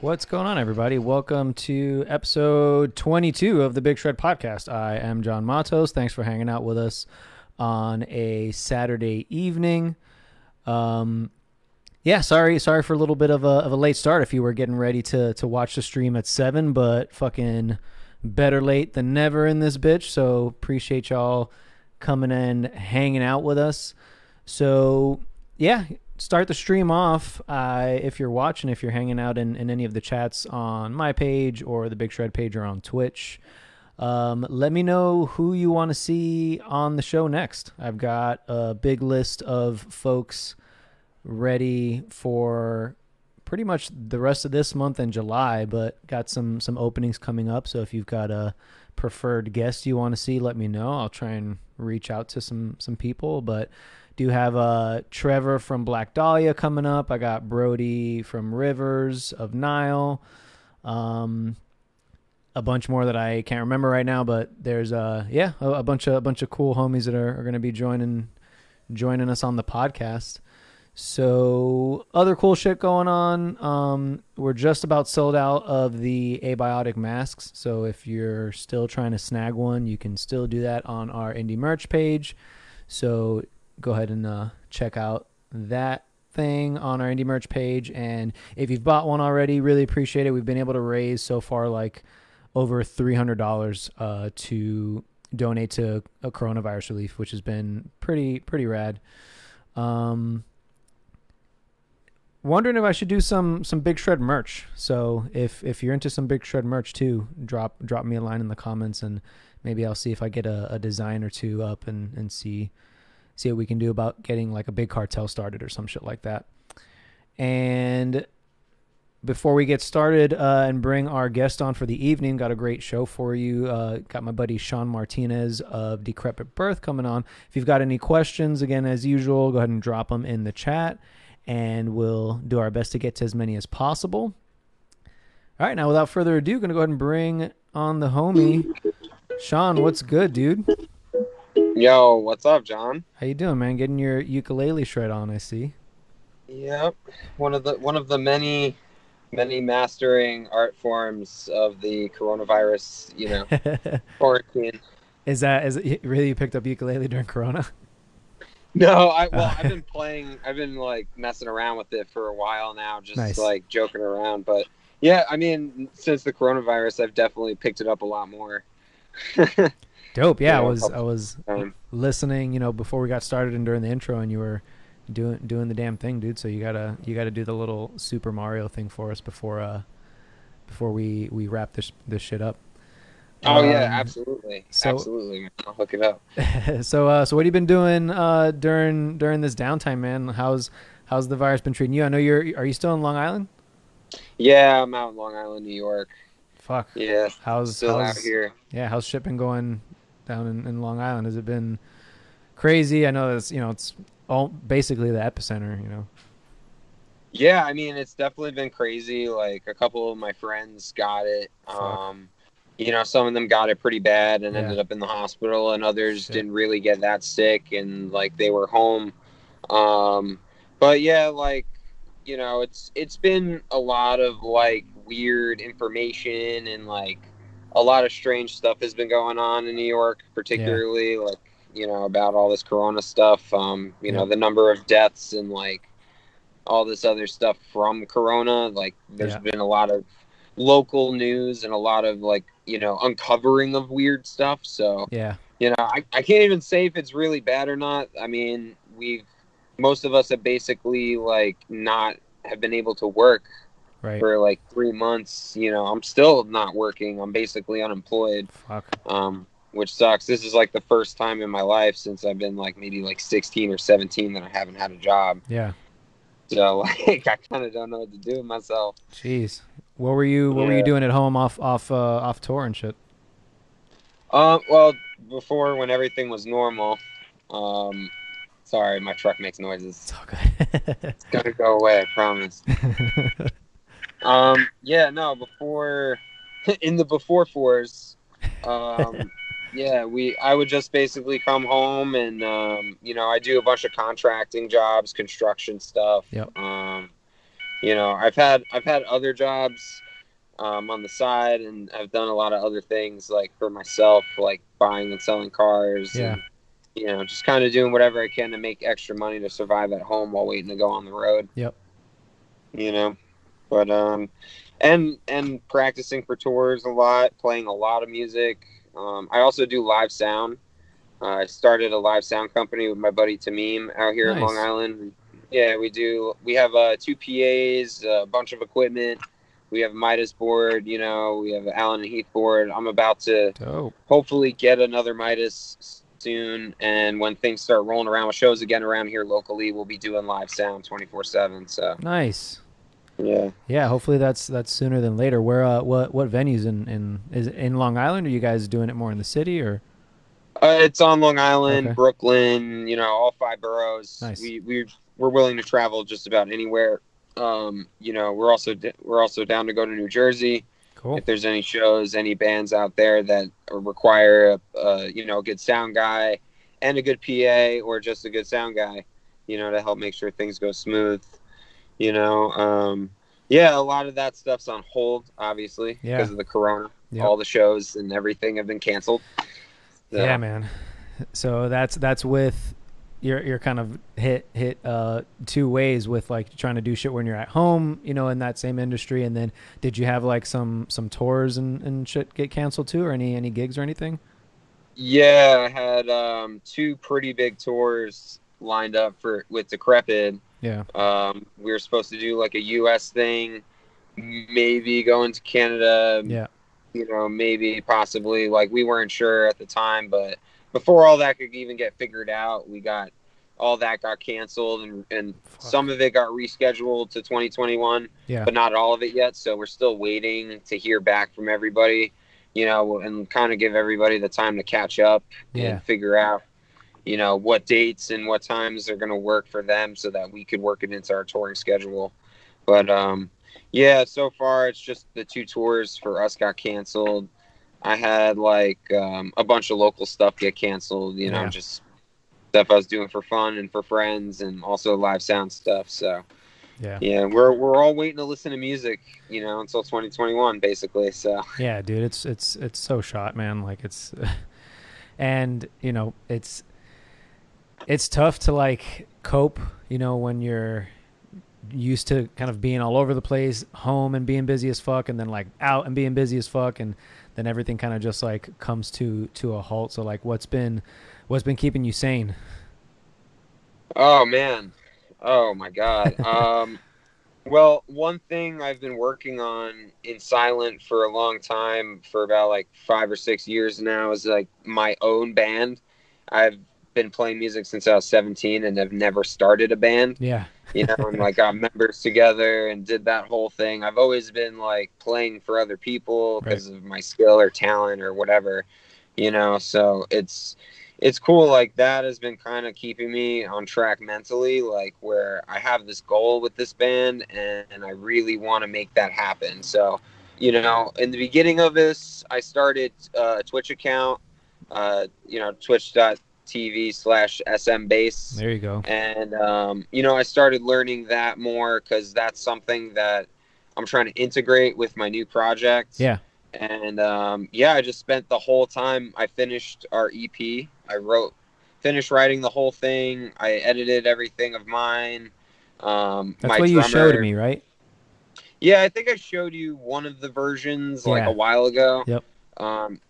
What's going on, everybody? Welcome to episode 22 of the Big Shred Podcast. I am John Matos. Thanks for hanging out with us on a Saturday evening. Sorry for a little bit of a late start if you were getting ready to watch the stream at 7, but fucking better late than never in this bitch. So appreciate y'all coming in, hanging out with us. So, yeah, start the stream off. If you're watching, if you're hanging out in any of the chats on my page or the Big Shred page or on Twitch, let me know who you want to see on the show next. I've got a big list of folks ready for pretty much the rest of this month and July, but got some openings coming up. So if you've got a preferred guest you want to see, let me know. I'll try and reach out to some people, but do have Trevor from Black Dahlia coming up. I got Brody from Rivers of Nile. A bunch more that I can't remember right now, but there's a bunch of cool homies that are going to be joining us on the podcast. So other cool shit going on. We're just about sold out of the abiotic masks. So if you're still trying to snag one, you can still do that on our indie merch page. So go ahead and check out that thing on our indie merch page. And if you've bought one already, really appreciate it. We've been able to raise so far like over $300 to donate to a coronavirus relief, which has been pretty rad. Wondering if I should do some Big Shred merch. So if you're into some Big Shred merch too, drop me a line in the comments, and maybe I'll see if I get a design or two up and see what we can do about getting like a big cartel started or some shit like that. And before we get started and bring our guest on for the evening, got a great show for you. Got my buddy Sean Martinez of Decrepit Birth coming on. If you've got any questions, again, as usual, go ahead and drop them in the chat, and we'll do our best to get to as many as possible. All right, now without further ado, going to go ahead and bring on the homie. Sean, what's good, dude? Yo, what's up, John? How you doing, man? Getting your ukulele shred on, I see. Yep, one of the many mastering art forms of the coronavirus, quarantine. Is it really you picked up ukulele during Corona? No, I've been playing, I've been like messing around with it for a while now, just Nice. like joking around. But yeah, I mean, since the coronavirus, I've definitely picked it up a lot more. Dope. Yeah, You I was listening, before we got started and during the intro, and you were doing the damn thing, dude. So you gotta do the little Super Mario thing for us before we wrap this shit up. Oh yeah, absolutely, absolutely. I'll hook it up. So what have you been doing during this downtime, man? How's the virus been treating you? I know are you still in Long Island? Yeah, I'm out in Long Island, New York. Fuck. Yeah, How's out here. Yeah, how's shit been going down in Long Island? Has it been crazy? I know it's all basically the epicenter. Yeah, I mean, it's definitely been crazy. Like a couple of my friends got it. Some of them got it pretty bad and ended up in the hospital, and others didn't really get that sick, and like they were home. But yeah, like, it's been a lot of like weird information, and like a lot of strange stuff has been going on in New York, particularly like, about all this Corona stuff. The number of deaths and like all this other stuff from Corona. Like there's been a lot of local news and a lot of like, uncovering of weird stuff. So, I can't even say if it's really bad or not. I mean, most of us have basically like not have been able to work for like 3 months. I'm still not working. I'm basically unemployed. Fuck. Which sucks. This is like the first time in my life since I've been like maybe like 16 or 17 that I haven't had a job. Yeah. So like I kind of don't know what to do with myself. Jeez. What were you doing at home off tour and shit? Well, before when everything was normal, sorry, my truck makes noises. It's all good. It's gonna go away, I promise. Before in the before fours, I would just basically come home and I do a bunch of contracting jobs, construction stuff. Yep. I've had other jobs on the side, and I've done a lot of other things like for myself, like buying and selling cars, Yeah. and just kind of doing whatever I can to make extra money to survive at home while waiting to go on the road. Yep. You know, but and practicing for tours a lot, playing a lot of music. I also do live sound. I started a live sound company with my buddy Tamim out here in Long Nice. Island. Yeah, we do. We have two PAs, a bunch of equipment. We have a Midas board, we have an Allen and Heath board. I'm about to Dope. hopefully get another Midas soon. And when things start rolling around with shows again around here locally, we'll be doing live sound 24/7. So, Nice. yeah. Yeah, hopefully that's sooner than later. Where what venues in is it in Long Island? Are you guys doing it more in the city or? It's on Long Island, Okay. Brooklyn, all five boroughs. Nice. We're willing to travel just about anywhere. We're also down to go to New Jersey Cool. if there's any shows, any bands out there that require a good sound guy and a good PA, or just a good sound guy, to help make sure things go smooth. Yeah, a lot of that stuff's on hold, obviously, Yeah. because of the corona. Yep. All the shows and everything have been canceled. So. Yeah, man. So that's with you're kind of hit two ways with like trying to do shit when you're at home, in that same industry, and then did you have like some tours and shit get canceled too, or any gigs or anything? Yeah, I had two pretty big tours lined up with Decrepit. Yeah. We were supposed to do like a U.S. thing, maybe going to Canada. Yeah. Maybe possibly, like, we weren't sure at the time, but before all that could even get figured out, all that got canceled, and some of it got rescheduled to 2021, Yeah. but not all of it yet. So we're still waiting to hear back from everybody, and kind of give everybody the time to catch up and figure out, what dates and what times are going to work for them so that we could work it into our touring schedule. But, yeah, so far it's just the two tours for us got canceled. I had like a bunch of local stuff get canceled, just stuff I was doing for fun and for friends, and also live sound stuff. So yeah, we're all waiting to listen to music, until 2021 basically. So yeah, dude, it's so shot, man. Like it's and it's tough to like cope, when you're used to kind of being all over the place, home and being busy as fuck, and then like out and being busy as fuck, and then everything kind of just like comes to a halt. So like what's been keeping you sane? Oh man, oh my God. Well, one thing I've been working on in silent for a long time, for about like 5 or 6 years now, is like my own band. I've been playing music since I was 17 and have never started a band. Yeah. And like got members together and did that whole thing. I've always been like playing for other people because of my skill or talent or whatever, so it's cool. Like that has been kind of keeping me on track mentally, like where I have this goal with this band and I really want to make that happen. So, in the beginning of this, I started a Twitch account, twitch.tv/SMBase. There you go. And, I started learning that more because that's something that I'm trying to integrate with my new project. Yeah. And, I just spent the whole time. I finished our EP. Finished writing the whole thing. I edited everything of mine. That's my what you showed me, right? Yeah, I think I showed you one of the versions like a while ago. Yep.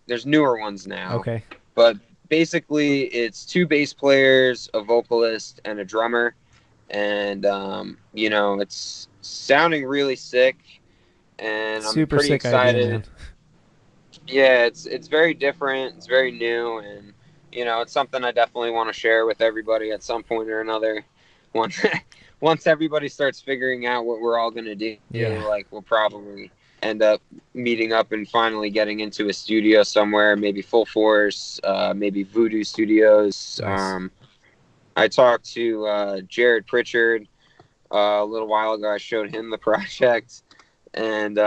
There's newer ones now. Okay. But basically, it's two bass players, a vocalist, and a drummer. And, it's sounding really sick. And I'm Super pretty sick excited. Idea, man. Yeah, it's very different. It's very new. And, it's something I definitely want to share with everybody at some point or another. Once everybody starts figuring out what we're all going to do, like we'll probably end up meeting up and finally getting into a studio somewhere, maybe Full Force, maybe Voodoo Studios. Nice. I talked to Jared Pritchard a little while ago. I showed him the project, and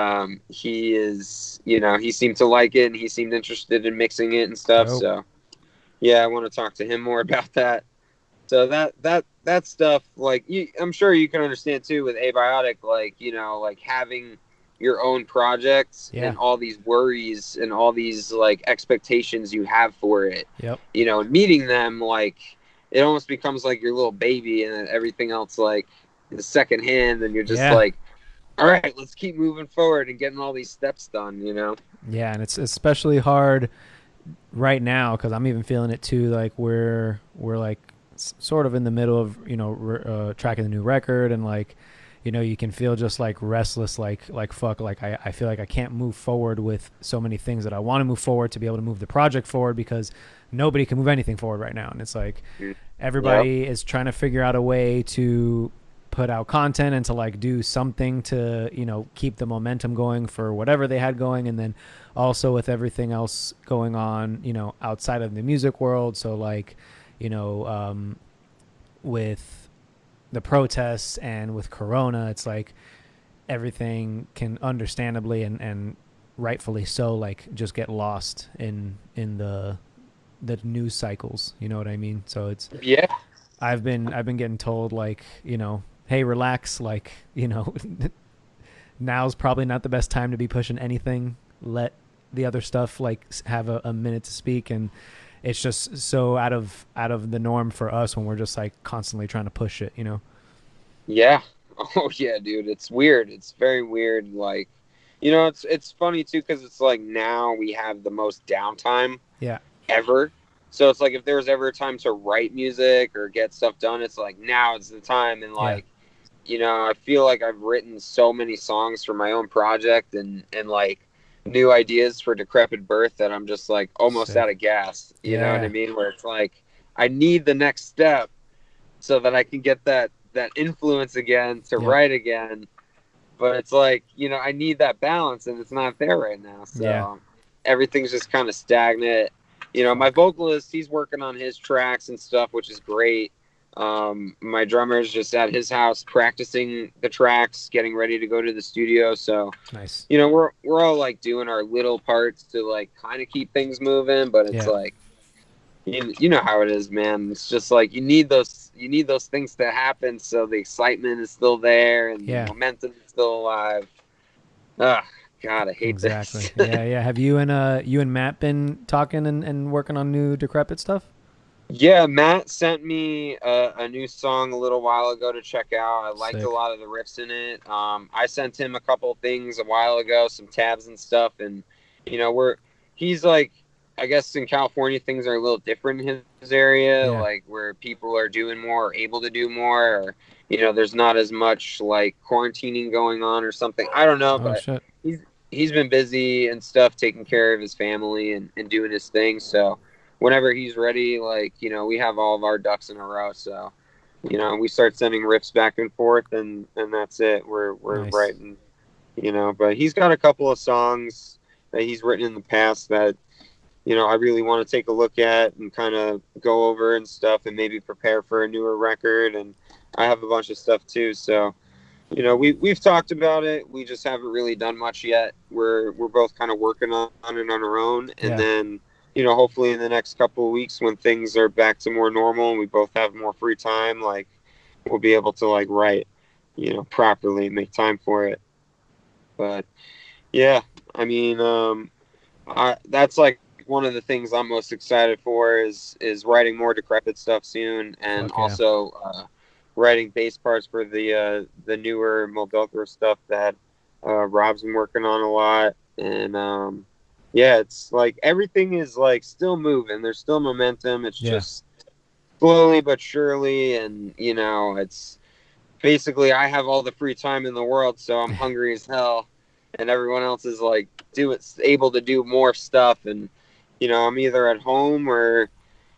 he is, he seemed to like it, and he seemed interested in mixing it and stuff. Dope. So, yeah, I want to talk to him more about that. So that stuff, like I'm sure you can understand too with abiotic, like like having your own projects Yeah. and all these worries and all these like expectations you have for it. Yep. Meeting them, like it almost becomes like your little baby, and then everything else like the second hand, and you're just Yeah. like, all right, let's keep moving forward and getting all these steps done. Yeah, and it's especially hard right now because I'm even feeling it too. Like we're like sort of in the middle of tracking the new record, and like you can feel just like restless, like fuck, like I feel like I can't move forward with so many things that I want to move forward to be able to move the project forward because nobody can move anything forward right now, and it's like Yep. everybody is trying to figure out a way to put out content and to like do something to keep the momentum going for whatever they had going, and then also with everything else going on outside of the music world, so like with the protests and with corona, it's like everything can understandably and rightfully so like just get lost in the news cycles, you know what I mean? So it's Yeah. I've been getting told like hey, relax, like now's probably not the best time to be pushing anything. Let the other stuff like have a minute to speak, and it's just so out of the norm for us when we're just like constantly trying to push it. Yeah. Oh yeah, dude. It's weird. It's very weird. Like, it's funny too because it's like now we have the most downtime Yeah. ever. So it's like if there was ever a time to write music or get stuff done, it's like now is the time. And Yeah. like, I feel like I've written so many songs for my own project and like new ideas for Decrepit Birth that I'm just like almost Sick. out of gas. You know what I Yeah. mean? Where it's like I need the next step so that I can get that influence again to Yep. write again. But it's like, I need that balance and it's not there right now. Yeah. So everything's just kind of stagnant. My Fuck. vocalist, he's working on his tracks and stuff, which is great. My drummer's just at his house practicing the tracks, getting ready to go to the studio. So, Nice. we're all like doing our little parts to like kind of keep things moving, but it's Yeah. like you know how it is, man. It's just like you need those things to happen so the excitement is still there and the Yeah. momentum is still alive. Ah, God, I hate Exactly. this. Yeah. Yeah. Have you and Matt been talking and working on new Decrepit stuff? Yeah, Matt sent me a new song a little while ago to check out. I liked a Sick. lot of the riffs in it. I sent him a couple things a while ago, some tabs and stuff, and he's like, I guess in California things are a little different in his area, Yeah. like where people are doing more, or able to do more, or there's not as much like quarantining going on or something. I don't know, Oh but shit. he's been busy and stuff, taking care of his family and doing his thing, so whenever he's ready, like, we have all of our ducks in a row. So, we start sending riffs back and forth and that's it. We're Nice. writing, but he's got a couple of songs that he's written in the past that, I really want to take a look at and kind of go over and stuff and maybe prepare for a newer record. And I have a bunch of stuff too. So, we've talked about it. We just haven't really done much yet. We're both kind of working on it on our own, and Yeah. then hopefully in the next couple of weeks when things are back to more normal and we both have more free time, like we'll be able to like write, properly and make time for it. But yeah, I mean, that's like one of the things I'm most excited for is writing more Decrepit stuff soon, and Fuck yeah. also writing bass parts for the newer Moldova stuff that Rob's been working on a lot, and yeah, it's like everything is like still moving. There's still momentum. It's Yeah. just slowly but surely, and it's basically I have all the free time in the world, so I'm hungry as hell, and everyone else is like able to do more stuff, and I'm either at home or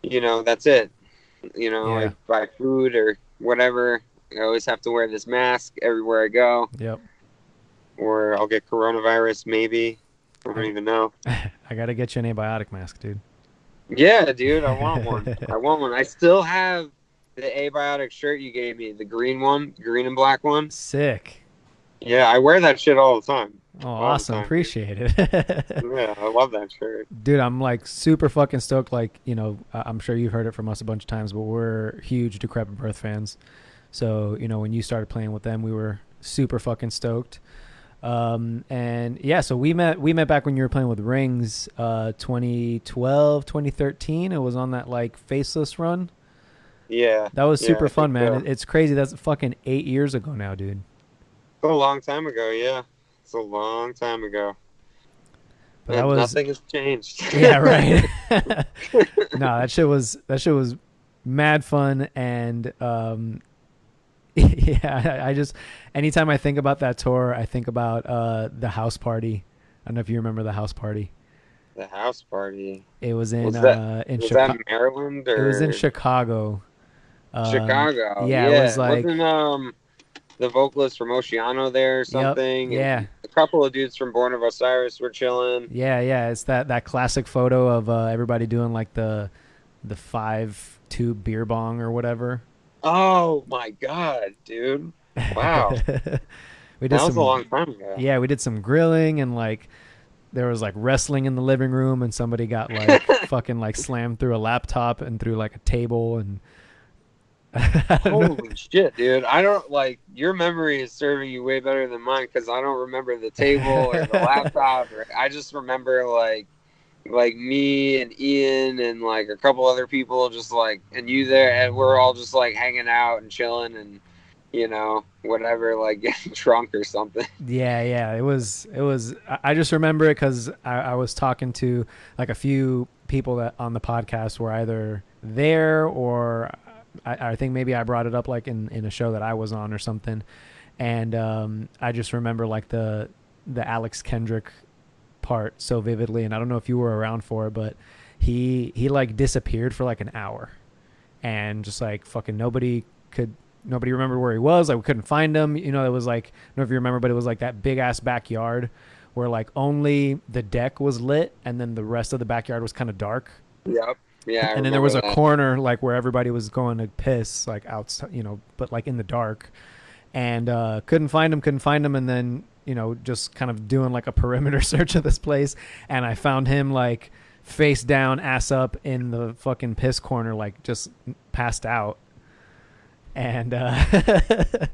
that's it. I Yeah. buy food or whatever. I always have to wear this mask everywhere I go, Yep. or I'll get coronavirus maybe. I don't I even know. I gotta get you an abiotic mask, dude. Yeah, dude, I want one. I want one. I still have the abiotic shirt you gave me, the green one, green and black one. Sick. Yeah, I wear that shit all the time. Oh, all the awesome. time, dude. Appreciate it. Yeah, I love that shirt. Dude, I'm like super fucking stoked. Like, I'm sure you've heard it from us a bunch of times, but we're huge Decrepit Birth fans. So, when you started playing with them, we were super fucking stoked. And yeah, so we met back when you were playing with Rings, 2012, 2013. It was on that like faceless run. Yeah, That was yeah, super I fun, think man. so. It's crazy. That's fucking 8 years ago now, dude. It's a long time ago. Yeah, it's a long time ago, But that and was, nothing has changed. yeah, right. No, that shit was mad fun. And yeah, I just, anytime I think about that tour, I think about the house party. I don't know if you remember the house party. The house party, It was in was that Chicago. Maryland It was in or Chicago. Chicago? Yeah, it was Yeah, like, wasn't the vocalist from Oceano there or yep, something? yeah, And a couple of dudes from Born of Osiris were chilling. yeah. It's that classic photo of everybody doing like the 5 tube beer bong or whatever. Oh my God, dude! Wow, We did that was a some, long time ago. yeah, we did some grilling, and like there was like wrestling in the living room, and somebody got like fucking like slammed through a laptop and through like a table, and I don't know. Holy shit, dude! I don't like your memory is serving you way better than mine because I don't remember the table or the laptop. I just remember like me and Ian and like a couple other people just like and you there and we're all just like hanging out and chilling and whatever like getting drunk or something. Yeah. It was. I just remember it because I was talking to like a few people that on the podcast were either there, or I think maybe I brought it up like in a show that I was on or something. And I just remember like the Alex Kendrick part so vividly, and I don't know if you were around for it, but he like disappeared for like an hour, and just like fucking nobody remembered where he was. Like we couldn't find him. It was like, I don't know if you remember, but it was like that big ass backyard where like only the deck was lit, and then the rest of the backyard was kind of dark. Yep. Yeah, I And then there was remember a that. corner like where everybody was going to piss, like outside, but like in the dark. And couldn't find him, and then just kind of doing like a perimeter search of this place, and I found him like face down, ass up in the fucking piss corner, like just passed out. And I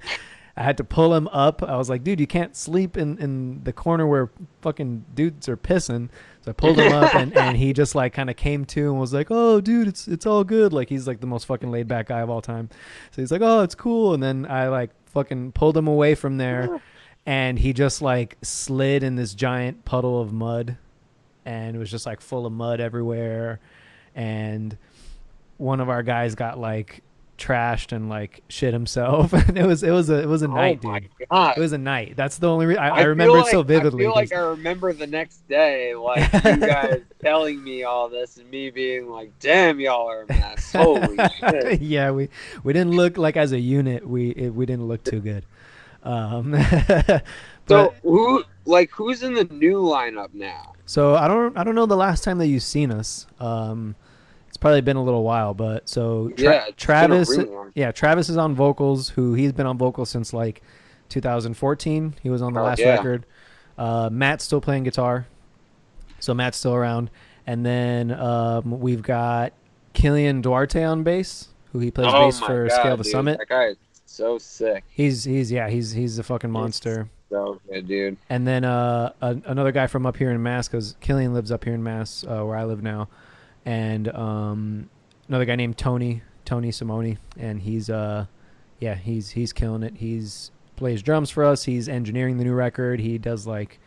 had to pull him up. I was like, dude, you can't sleep in the corner where fucking dudes are pissing. So I pulled him up, and he just like kind of came to and was like, oh, dude, it's all good. Like he's like the most fucking laid back guy of all time. So he's like, oh, it's cool. And then I like fucking pulled him away from there, and he just like slid in this giant puddle of mud, and it was just like full of mud everywhere. And one of our guys got like trashed and like shit himself. And it was a night, Oh my dude. It God. was a night. That's the only reason I I feel remember it so like I vividly. feel like I remember the next day, like you guys telling me all this and me being like, "Damn, y'all are a mess." Holy shit! Yeah, we didn't look like as a unit. We didn't look too good. So But who's in the new lineup now? so I don't know the last time that you've seen us. It's probably been a little while, but so Yeah, it's been a Travis, really long. yeah, Travis is on vocals. He's been on vocals since like 2014. He was on the Oh last yeah. record. Matt's still playing guitar, so Matt's still around. And then we've got Killian Duarte on bass, who he plays Oh bass my for Scale God, the dude, Summit. that guy is so sick. He's a fucking He's monster. so good, dude. And then another guy from up here in Mass, because Killian lives up here in Mass, where I live now. And another guy named Tony Simone, and he's killing it. He's plays drums for us. He's engineering the new record. He does like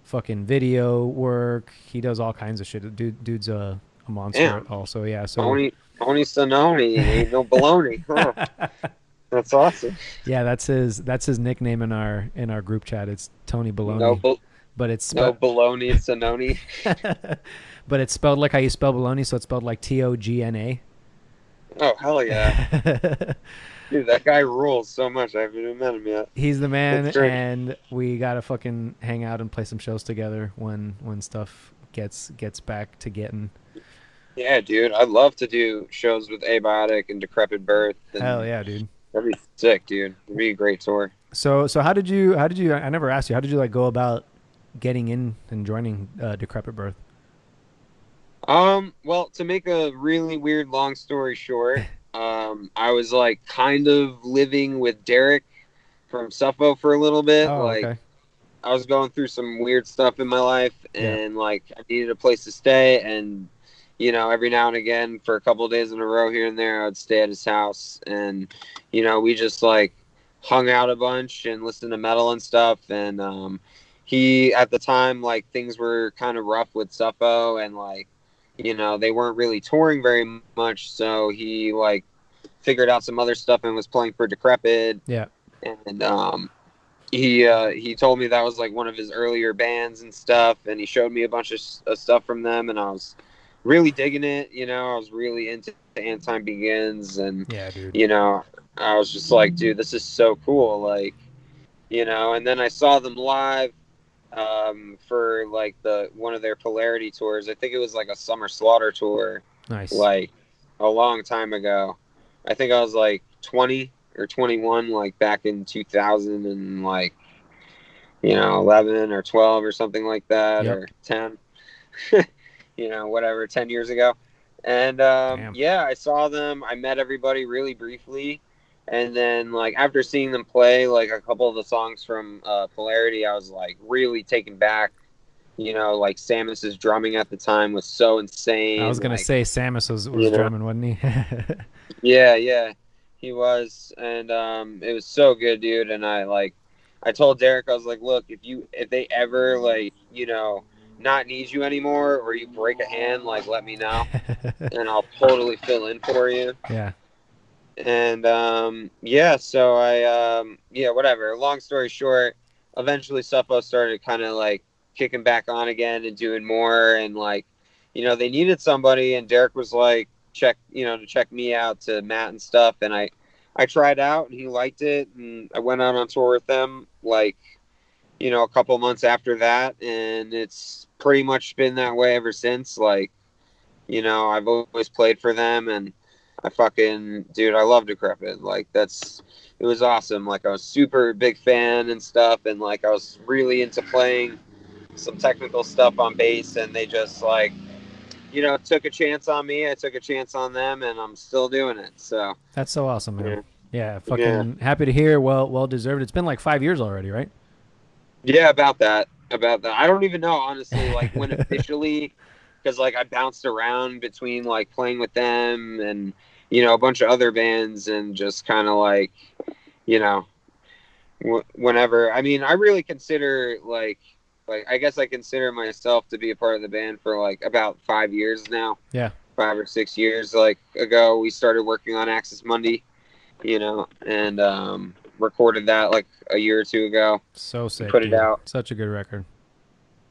fucking video work. He does all kinds of shit. Dude's a monster. Damn. Also. Yeah. So Tony Sononi, ain't no baloney. Huh. That's awesome. yeah, that's his nickname in our group chat. It's Tony Baloney, but it's No baloney, Sononi. but it's spelled like how you spell baloney, so it's spelled like Togna. Oh hell yeah, dude, that guy rules so much. I haven't even met him yet. He's the man, That's great. and we gotta fucking hang out and play some shows together when stuff gets back to getting. Yeah, dude, I'd love to do shows with Abiotic and Decrepit Birth. And Hell yeah, dude. that'd be sick, dude. It'd be a great tour. So how did you? I never asked you. How did you like go about getting in and joining Decrepit Birth? Well, to make a really weird long story short, I was like kind of living with Derek from Suffolk for a little bit. Oh, Like okay. I was going through some weird stuff in my life, Yeah. and like I needed a place to stay, and every now and again for a couple of days in a row here and there, I'd stay at his house, and we just like hung out a bunch and listened to metal and stuff, and he at the time like things were kind of rough with Suffo, and like they weren't really touring very much, so he like figured out some other stuff and was playing for Decrepit, Yeah. and he told me that was like one of his earlier bands and stuff, and he showed me a bunch of stuff from them, and I was really digging it. I was really into Anti Begins, and Yeah, dude. I was just like, dude, this is so cool, like, and then I saw them live for like the one of their Polarity tours. I think it was like a Summer Slaughter tour, Nice. like a long time ago. I think I was like 20 or 21, like back in 2000 and like 11 or 12 or something like that, Yep. or 10, whatever, 10 years ago. And Damn. yeah, I saw them. I met everybody really briefly. And then, like, after seeing them play, like, a couple of the songs from Polarity, I was, like, really taken back. Like, Samus's drumming at the time was so I was insane. gonna Like, say Samus was you know, drumming, wasn't he? yeah, yeah, he was. And it was so good, dude. And I told Derek, I was like, look, if they ever, like, not need you anymore, or you break a hand, like, let me know, and I'll totally fill in for you. Yeah. And yeah, so yeah, whatever. Long story short, eventually Suffolk started kind of like kicking back on again and doing more, and like, they needed somebody, and Derek was like, to check me out to Matt and stuff, and I tried out, and he liked it, and I went out on tour with them, like, a couple months after that, and it's pretty much been that way ever since. Like, I've always played for them, and dude, I love Decrepit. Like, it was awesome. Like, I was super big fan and stuff, and like, I was really into playing some technical stuff on bass, and they just like, took a chance on me. I took a chance on them, and I'm still doing it. So, That's so awesome, man. yeah, Yeah, yeah, fucking happy to hear. Well deserved. It's been like 5 years already, right? yeah. About that. I don't even know, honestly. Like, when officially, because like I bounced around between like playing with them and a bunch of other bands, and just kind of like you know whenever. I mean, I really consider like I guess I consider myself to be a part of the band for like about 5 years now, Yeah. 5 or 6 years. Like ago, we started working on Axis Mundi, and recorded that like a year or two ago. So sick, Put it dude. out. Such a good record.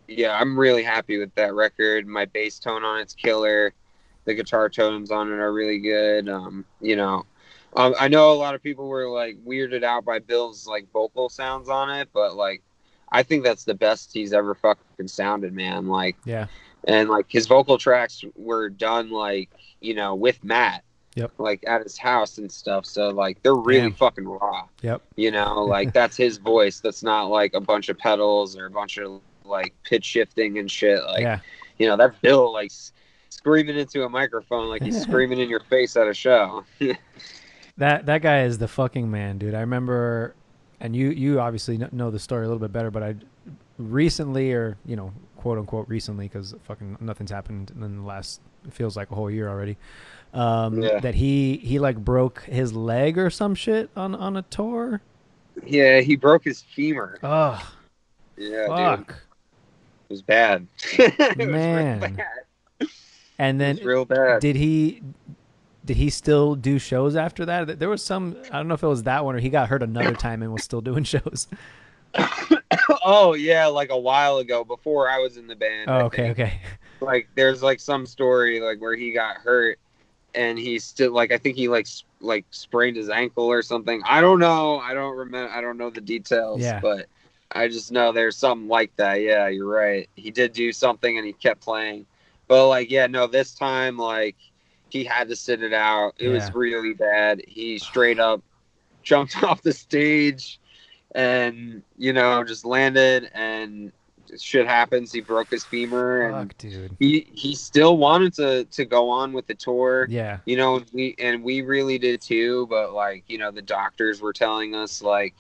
Yeah, I'm really happy with that record. My bass tone on it's killer. The guitar tones on it are really good. I know a lot of people were like weirded out by Bill's like vocal sounds on it, but like I think that's the best he's ever fucking sounded, man. Like, Yeah. and like his vocal tracks were done like with Matt, Yep. like at his house and stuff. So like they're really Damn. fucking raw. Yep. Like that's his voice. That's not like a bunch of pedals or a bunch of like pitch shifting and shit. Like, Yeah. that's Bill like screaming into a microphone like he's screaming in your face at a show. That guy is the fucking man, dude. I remember, and you obviously know the story a little bit better, but I recently, or quote unquote recently, because fucking nothing's happened in the last, it feels like a whole year already. Yeah. That he like broke his leg or some shit on a tour. Yeah, he broke his femur. Oh, Yeah, dude. fuck, It was bad. It was real man. bad. And It then was real bad. did he still do shows after that? There was some, I don't know if it was that one or he got hurt another time and was still doing shows. Oh yeah, like a while ago before I was in the band. Oh, I okay, think. okay. Like there's like some story like where he got hurt and he still like I think he like sprained his ankle or something. I don't know. I don't remember. I don't know the details, Yeah. but I just know there's something like that. Yeah, you're right. He did do something and he kept playing. But like yeah, no, this time like he had to sit it out. It was Yeah. really bad. He straight up jumped off the stage and just landed and shit happens. He broke his femur, and Fuck, dude. he still wanted to go on with the tour. Yeah. You know, we really did too. But like, you know, the doctors were telling us like,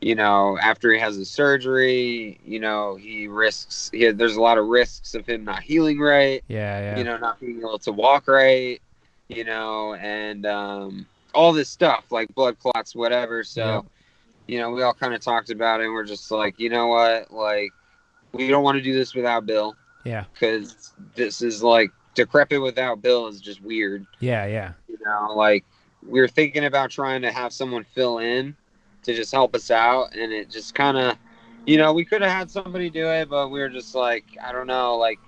you know, after he has his surgery, you know, there's a lot of risks of him not healing right. Yeah, You yeah. know, not being able to walk right. You know, and all this stuff like blood clots, whatever. Yep. So, you know, we all kind of talked about it, and we're just like, you know what, like, we don't want to do this without Bill, Yeah. because this is like Decrepit without Bill is just weird. Yeah, yeah. You know, like, we were thinking about trying to have someone fill in to just help us out, and it just kind of, you know, we could have had somebody do it, but we were just like, I don't know, like,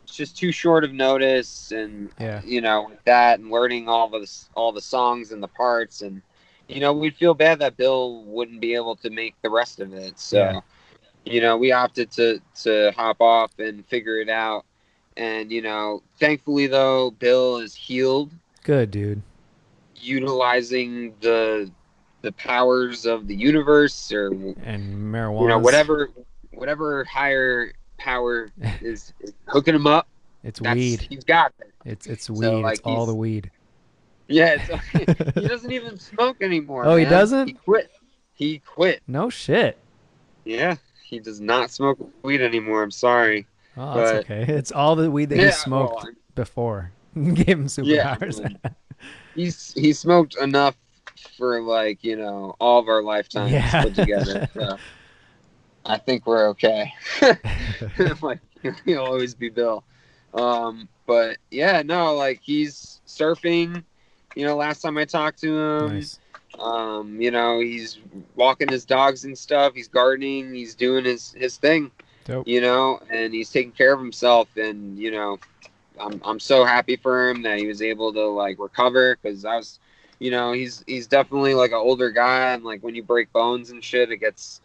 it's just too short of notice, and Yeah. you know, with that and learning all the songs and the parts, and you know, we'd feel bad that Bill wouldn't be able to make the rest of it. Yeah. So, you know, we opted to hop off and figure it out. And you know, thankfully though, Bill is healed, Good, dude. utilizing the powers of the universe, or And you know, marijuana's whatever higher power is hooking him up. it's That's weed. He's got it. It's So weed. It's like all the he's weed. yeah, he doesn't even smoke anymore. Oh, he Man. doesn't? He quit. No shit. Yeah, he does not smoke weed anymore. I'm sorry, Oh, that's but okay. It's all the weed that he yeah, well, smoked before. Gave him yeah, superpowers. he smoked enough for like, you know, all of our lifetimes Yeah. put together. So I think we're okay. Like, he'll always be Bill. But yeah, no, like, he's surfing. You know, last time I talked to him, Nice. you know, he's walking his dogs and stuff. He's gardening. He's doing his thing. Dope. You know, and he's taking care of himself. And you know, I'm so happy for him that he was able to like recover, because I was, you know, he's definitely like an older guy, and like when you break bones and shit, it gets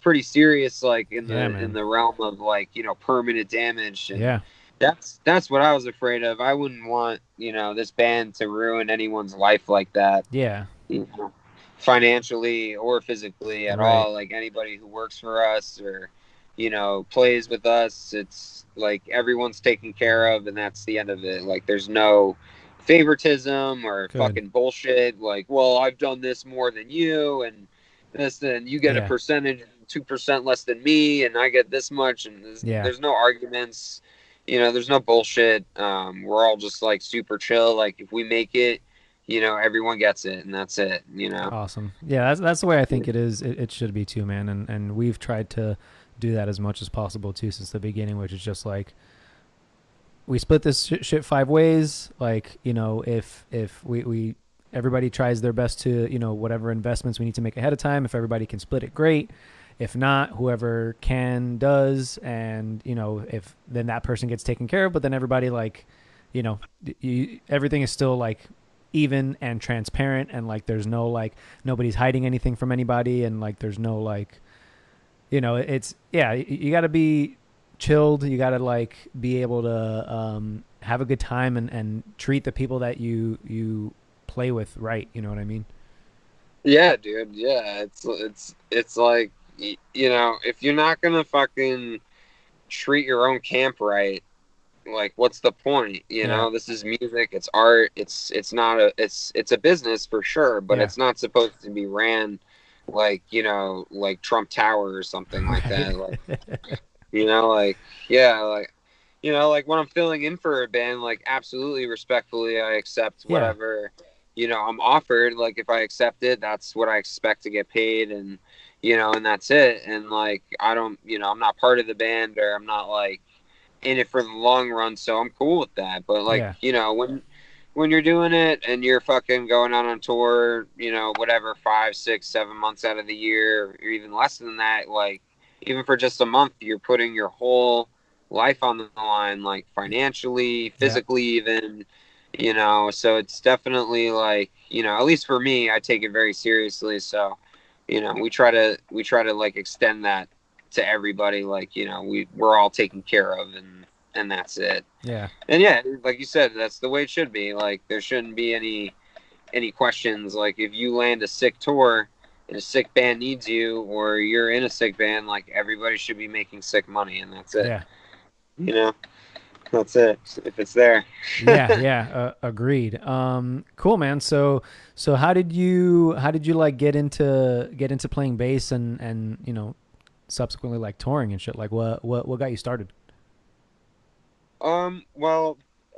pretty serious, like in Yeah, in man. the realm of like, you know, permanent damage. And Yeah. that's what I was afraid of. I wouldn't want, you know, this band to ruin anyone's life like that, Yeah. you know, financially or physically at Right. all. Like anybody who works for us or, you know, plays with us, it's like everyone's taken care of, and that's the end of it. Like there's no favoritism or Good. fucking bullshit. Like, well, I've done this more than you, and this, and you get a Yeah. percentage, 2% less than me, and I get this much, and Yeah. there's no arguments. You know, there's no bullshit. We're all just like super chill. Like if we make it, you know, everyone gets it, and that's it. You know. Awesome. Yeah, that's the way I think it is. It should be too, man. And we've tried to do that as much as possible too since the beginning, which is just like we split this shit 5 ways. Like, you know, if we everybody tries their best to, you know, whatever investments we need to make ahead of time. If everybody can split it, great. If not, whoever can does, and you know, if then that person gets taken care of. But then everybody, like, you know, everything is still like even and transparent, and like there's no like nobody's hiding anything from anybody, and like there's no like, you know, it's yeah, you got to be chilled. You got to like be able to have a good time, and treat the people that you play with right. You know what I mean? Yeah, dude. Yeah, it's like, you know, if you're not gonna fucking treat your own camp right, like what's the point? You Yeah. know, this is music, it's art, it's not a it's a business for sure, but Yeah. it's not supposed to be ran like, you know, like Trump Tower or something like Right. that. Like, you know, like, yeah, like, you know, like when I'm filling in for a band, like absolutely respectfully I accept Yeah. whatever, you know, I'm offered. Like if I accept it, that's what I expect to get paid, and you know, and that's it. And like I don't, you know, I'm not part of the band, or I'm not like in it for the long run, so I'm cool with that. But like, Yeah. you know, when you're doing it and you're fucking going out on tour, you know, whatever, 5, 6, 7 months out of the year, or even less than that, like even for just a month, you're putting your whole life on the line, like financially, Yeah. physically, even, you know. So it's definitely like, you know, at least for me, I take it very seriously. So, you know, we try to like extend that to everybody. Like, you know, we're all taken care of, and that's it. Yeah. And yeah, like you said, that's the way it should be. Like there shouldn't be any questions. Like if you land a sick tour, and a sick band needs you, or you're in a sick band, like everybody should be making sick money, and that's it. Yeah. You know, that's it. If it's there. Yeah, yeah, agreed. Cool, man. So how did you like get into playing bass and subsequently like touring and shit? Like what got you started? Well,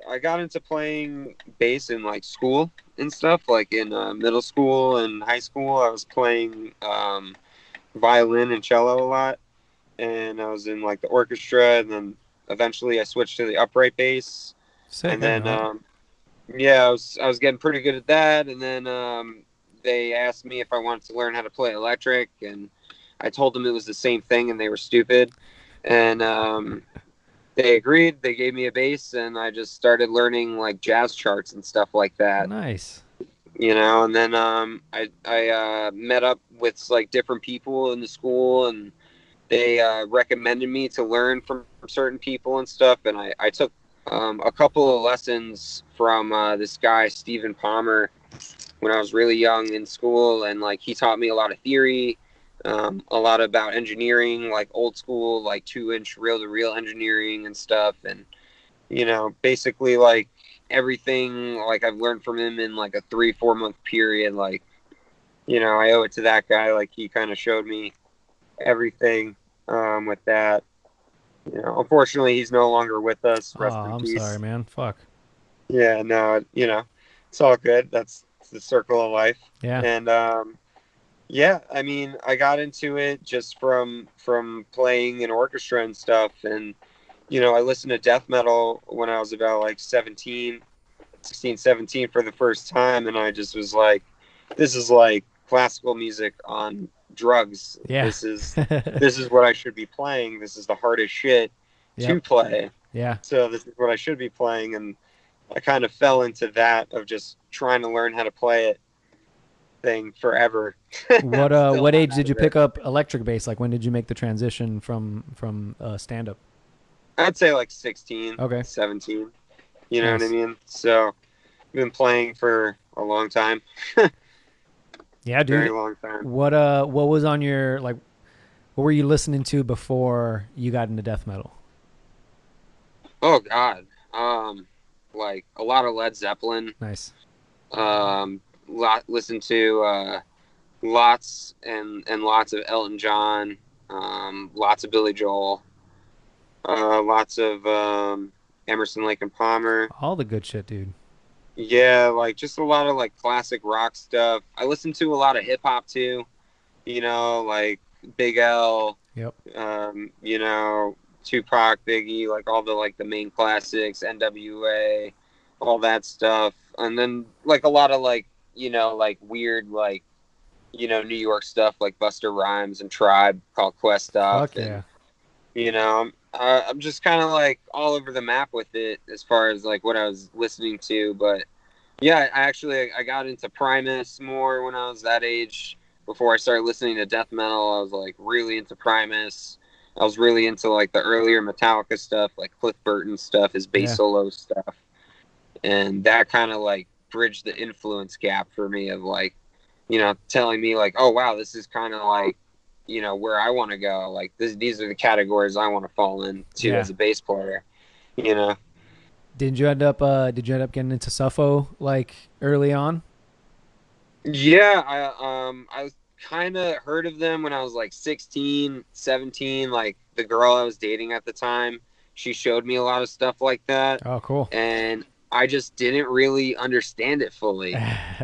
I got into playing bass in like school and stuff. Like in middle school and high school, I was playing violin and cello a lot, and I was in like the orchestra, and then eventually I switched to the upright bass, Sick. and I didn't then know that. yeah, I was getting pretty good at that, and then they asked me if I wanted to learn how to play electric, and I told them it was the same thing, and they were stupid, and they agreed. They gave me a bass, and I just started learning like jazz charts and stuff like that. Nice. And then I met up with like different people in the school, and they recommended me to learn from certain people and stuff, and I took a couple of lessons from this guy Stephen Palmer when I was really young in school, and like he taught me a lot of theory, a lot about engineering, like old school, like 2-inch reel-to-reel engineering and stuff, and basically like everything like I've learned from him in like a 3-4 month period. Like I owe it to that guy. Like he kind of showed me everything with that. Unfortunately, he's no longer with us. Oh, Rest in I'm sorry, peace. man. Fuck. Yeah, no, it's all good. That's the circle of life. Yeah. And yeah, I mean, I got into it just from playing in orchestra and stuff. And I listened to death metal when I was about like 17, 16, 17 for the first time, and I just was like, this is like classical music on drugs. Yeah. This is what I should be playing. This is the hardest shit to Yep. play. Yeah. So this is what I should be playing, and I kind of fell into that of just trying to learn how to play it thing forever. What I'm still what not age out did you of it. pick up electric bass? Like when did you make the transition from stand up? I'd say like 16, Okay. 17. You know what I Nice. mean? So I've been playing for a long time, Yeah, very dude. long time. What was on your like what were you listening to before you got into death metal? Oh God. Like a lot of Led Zeppelin. Nice. Listen to lots and lots of Elton John. Lots of Billy Joel. Lots of Emerson, Lake and Palmer. All the good shit, dude. Yeah, like just a lot of like classic rock stuff. I listen to a lot of hip hop too. Like Big L. Yep. Tupac, Biggie, like all the like the main classics, NWA, all that stuff, and then like a lot of like like weird like New York stuff like Buster Rhymes and Tribe Called Quest stuff, Fuck and yeah. I'm just kind of like all over the map with it as far as like what I was listening to, but yeah, I got into Primus more when I was that age. Before I started listening to death metal, I was like really into Primus. I was really into like the earlier Metallica stuff, like Cliff Burton stuff, his bass Yeah. solo stuff, and that kind of like bridged the influence gap for me of like, telling me like, oh wow, this is kind of like, where I want to go. Like these are the categories I want to fall into Yeah. as a bass player. You know. Did you end up getting into Suffo like early on? Yeah, I kind of heard of them when I was like 16, 17. Like the girl I was dating at the time, she showed me a lot of stuff like that, Oh, cool. and I just didn't really understand it fully.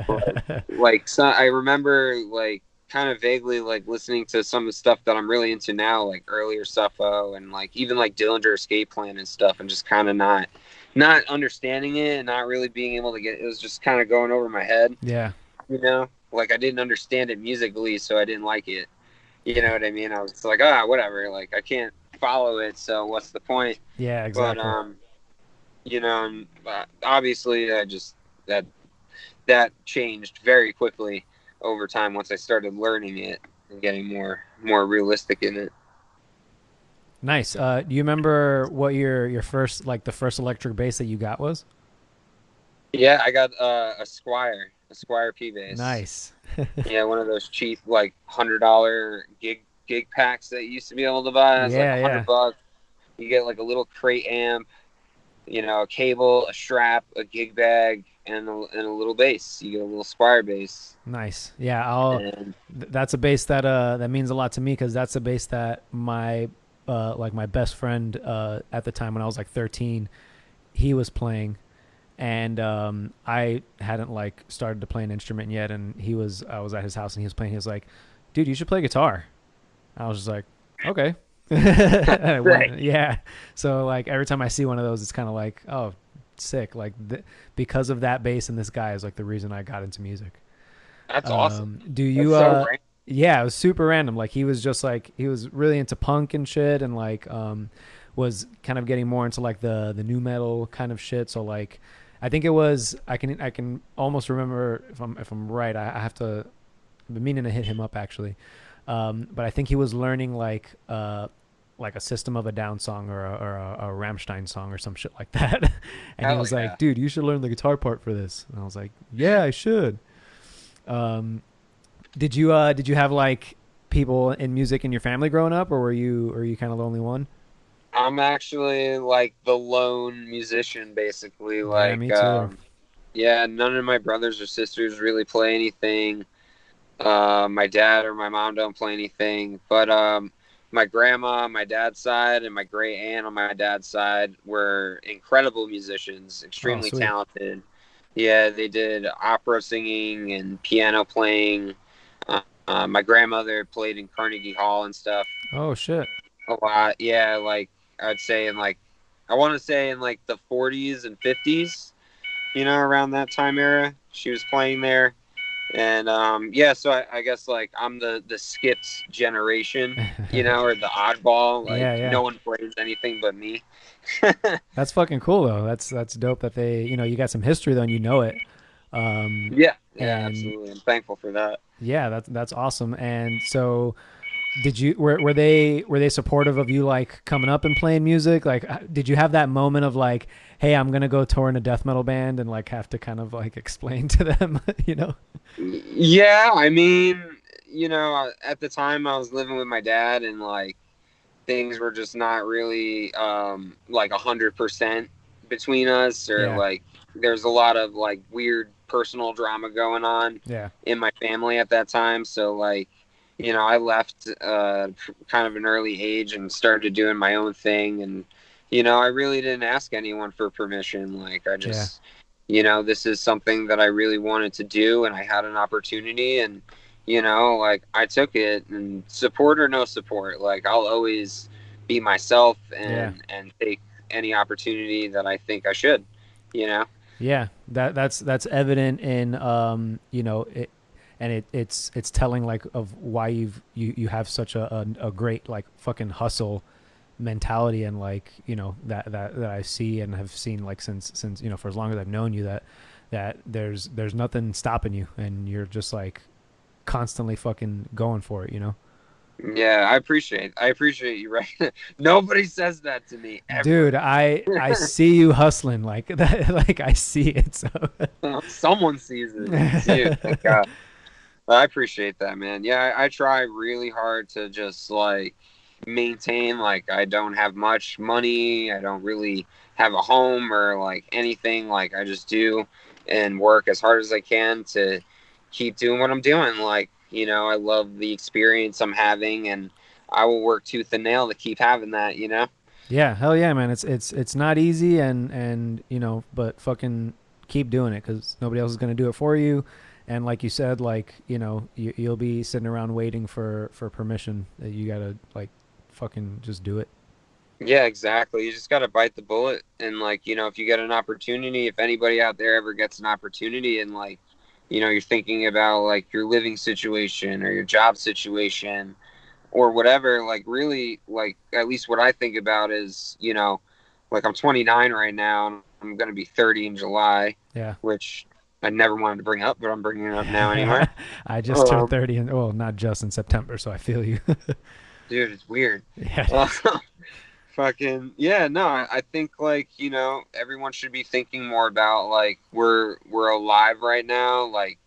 But like so I remember like kind of vaguely like listening to some of the stuff that I'm really into now, like earlier Suffo and like even like Dillinger Escape Plan and stuff, and just kind of not understanding it and not really being able to get it was just kind of going over my head. Yeah. Like I didn't understand it musically, so I didn't like it. You know what I mean? I was like, whatever. Like I can't follow it, so what's the point? Yeah, But exactly. and, obviously, I just that changed very quickly over time once I started learning it and getting more realistic in it. Nice. Do you remember what your first like the first electric bass that you got was? Yeah, I got a Squire, a Squire P bass. Nice. Yeah, one of those cheap like $100 gig packs that you used to be able to buy. It's like Yeah, yeah. $100. You get like a little crate amp, a cable, a strap, a gig bag, and a little bass. You get a little Squire bass. Nice. Yeah, I'll And that's a bass that that means a lot to me cuz that's a bass that my like my best friend at the time when I was like 13, he was playing, and I hadn't like started to play an instrument yet, and I was at his house and he was playing. He was like, "Dude, you should play guitar." I was just like, "Okay." right. Yeah. So like every time I see one of those, it's kind of like, oh, sick. Like because of that bass and this guy is like the reason I got into music. That's awesome. Do That's you? so random. Yeah, it was super random. Like he was just like he was really into punk and shit, and like was kind of getting more into like the new metal kind of shit. So like I think it was I can almost remember if I'm right. I have to. I've been meaning to hit him up actually, but I think he was learning like a System of a Down song or a Rammstein song or some shit like that. And he Hell was yeah. like, dude, you should learn the guitar part for this. And I was like, yeah, I should. Did you have like people in music in your family growing up, or were you kind of the only one? I'm actually like the lone musician, basically. Yeah, Like, me too. yeah, none of my brothers or sisters really play anything. My dad or my mom don't play anything, but my grandma on my dad's side and my great aunt on my dad's side were incredible musicians, Oh, extremely sweet. talented. Yeah, they did opera singing and piano playing. My grandmother played in Carnegie Hall and stuff Oh shit. a lot. Yeah, like I'd say in like I want to say in like the 40s and 50s, around that time era, she was playing there. And yeah, so I guess like I'm the skipped generation, or the oddball. Like Yeah, yeah. no one plays anything but me. That's fucking cool though. That's dope that they, you got some history though and you know it. Yeah, yeah, And absolutely. I'm thankful for that. yeah, that's awesome. And so were they supportive of you like coming up and playing music? Like did you have that moment of like, hey, I'm gonna go tour in a death metal band and like have to kind of like explain to them, you know? Yeah, I mean, at the time I was living with my dad, and like things were just not really like 100% between us, or Yeah, like there's a lot of like weird personal drama going on yeah, in my family at that time. So like, I left kind of an early age and started doing my own thing, and I really didn't ask anyone for permission. Like I yeah, just, this is something that I really wanted to do, and I had an opportunity, and like I took it, and support or no support, like I'll always be myself yeah. and take any opportunity that I think I should, you know. Yeah, that's evident in it, and it's telling like of why you have such a great like fucking hustle mentality, and like that I see and have seen like since for as long as I've known you, that there's nothing stopping you, and you're just like constantly fucking going for it, Yeah, I appreciate you, right? Nobody says that to me dude. ever. I see you hustling like that. Like I see it. So Someone sees it. It's you. Thank God. I appreciate that, man. Yeah, I try really hard to just like maintain. Like I don't have much money. I don't really have a home or like anything. Like I just do and work as hard as I can to keep doing what I'm doing. Like, I love the experience I'm having, and I will work tooth and nail to keep having that. yeah, hell yeah, man. It's not easy, and but fucking keep doing it because nobody else is gonna do it for you. And like you said, like you'll be sitting around waiting for permission. That you gotta like fucking just do it. Yeah, exactly. You just got to bite the bullet. And like, if you get an opportunity, if anybody out there ever gets an opportunity, and like, you're thinking about like your living situation or your job situation or whatever, like really, like at least what I think about is, like I'm 29 right now, and I'm going to be 30 in July, Yeah. which I never wanted to bring up, but I'm bringing it up now anyway. I just turned Um, 30, and well, not just in September, so I feel you. dude, it's weird. Yeah, it Uh, is. Fucking yeah, no, I think like, everyone should be thinking more about like we're alive right now. Like,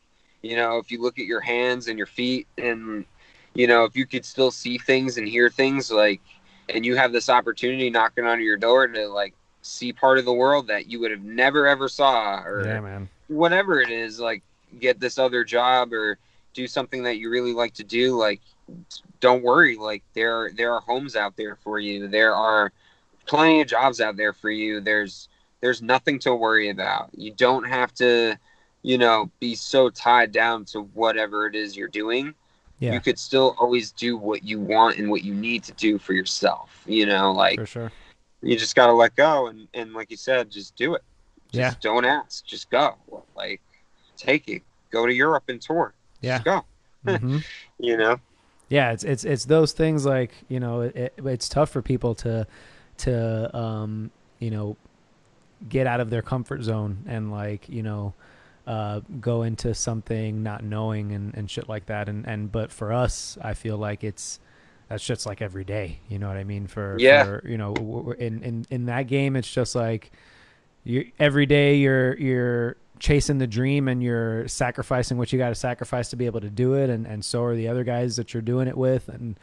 if you look at your hands and your feet, and if you could still see things and hear things, like, and you have this opportunity knocking on your door to like see part of the world that you would have never ever saw, Yeah, or man. whatever it is, like get this other job or do something that you really like to do, like don't worry, like there are homes out there for you. There are plenty of jobs out there for you. There's nothing to worry about. You don't have to, be so tied down to whatever it is you're doing. You Yeah, could still always do what you want and what you need to do for yourself. Like for sure. you just got to let go, and like you said, just do it. Yeah, Just don't ask. Just go. Like take it. Go to Europe and tour. yeah. Just go. Mm-hmm. you know. Yeah, it's those things, like, it's tough for people to get out of their comfort zone and, like, go into something not knowing and shit like that, and but for us, I feel like that's just like every day, you know what I mean? Yeah. For in that game, it's just like you every day you're chasing the dream and you're sacrificing what you got to sacrifice to be able to do it, and so are the other guys that you're doing it with, and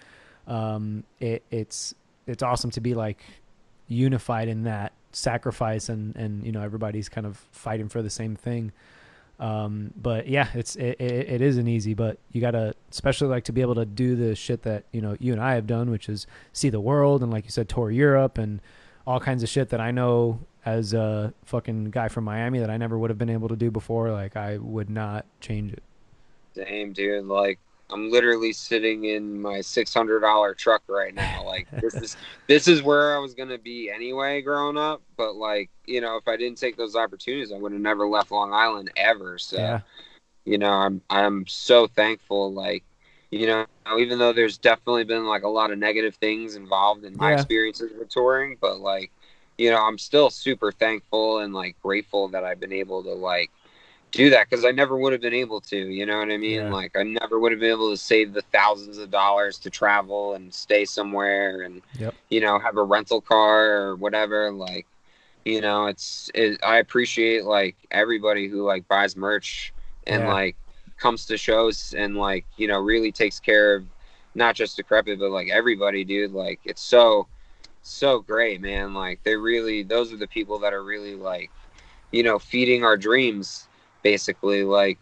it's awesome to be like unified in that sacrifice, and everybody's kind of fighting for the same thing. But yeah, it isn't easy, but you gotta, especially like to be able to do the shit that you and I have done, which is see the world and, like you said, tour Europe and all kinds of shit that I know as a fucking guy from Miami that I never would have been able to do before. Like, I would not change it. Same, dude. Like I'm literally sitting in my $600 truck right now. Like this is where I was gonna be anyway growing up. But like, if I didn't take those opportunities, I would have never left Long Island ever. So, Yeah, I'm so thankful. Like, even though there's definitely been like a lot of negative things involved in my yeah, experiences with touring, but like, I'm still super thankful and like grateful that I've been able to like do that, because I never would have been able to, you know what I mean? yeah, Like I never would have been able to save the thousands of dollars to travel and stay somewhere and, yep, have a rental car or whatever. Like, I appreciate like everybody who like buys merch and yeah, like comes to shows and like, really takes care of not just Decrepit, but like everybody, dude. Like it's so great, man. Like those are the people that are really like, feeding our dreams, basically. Like,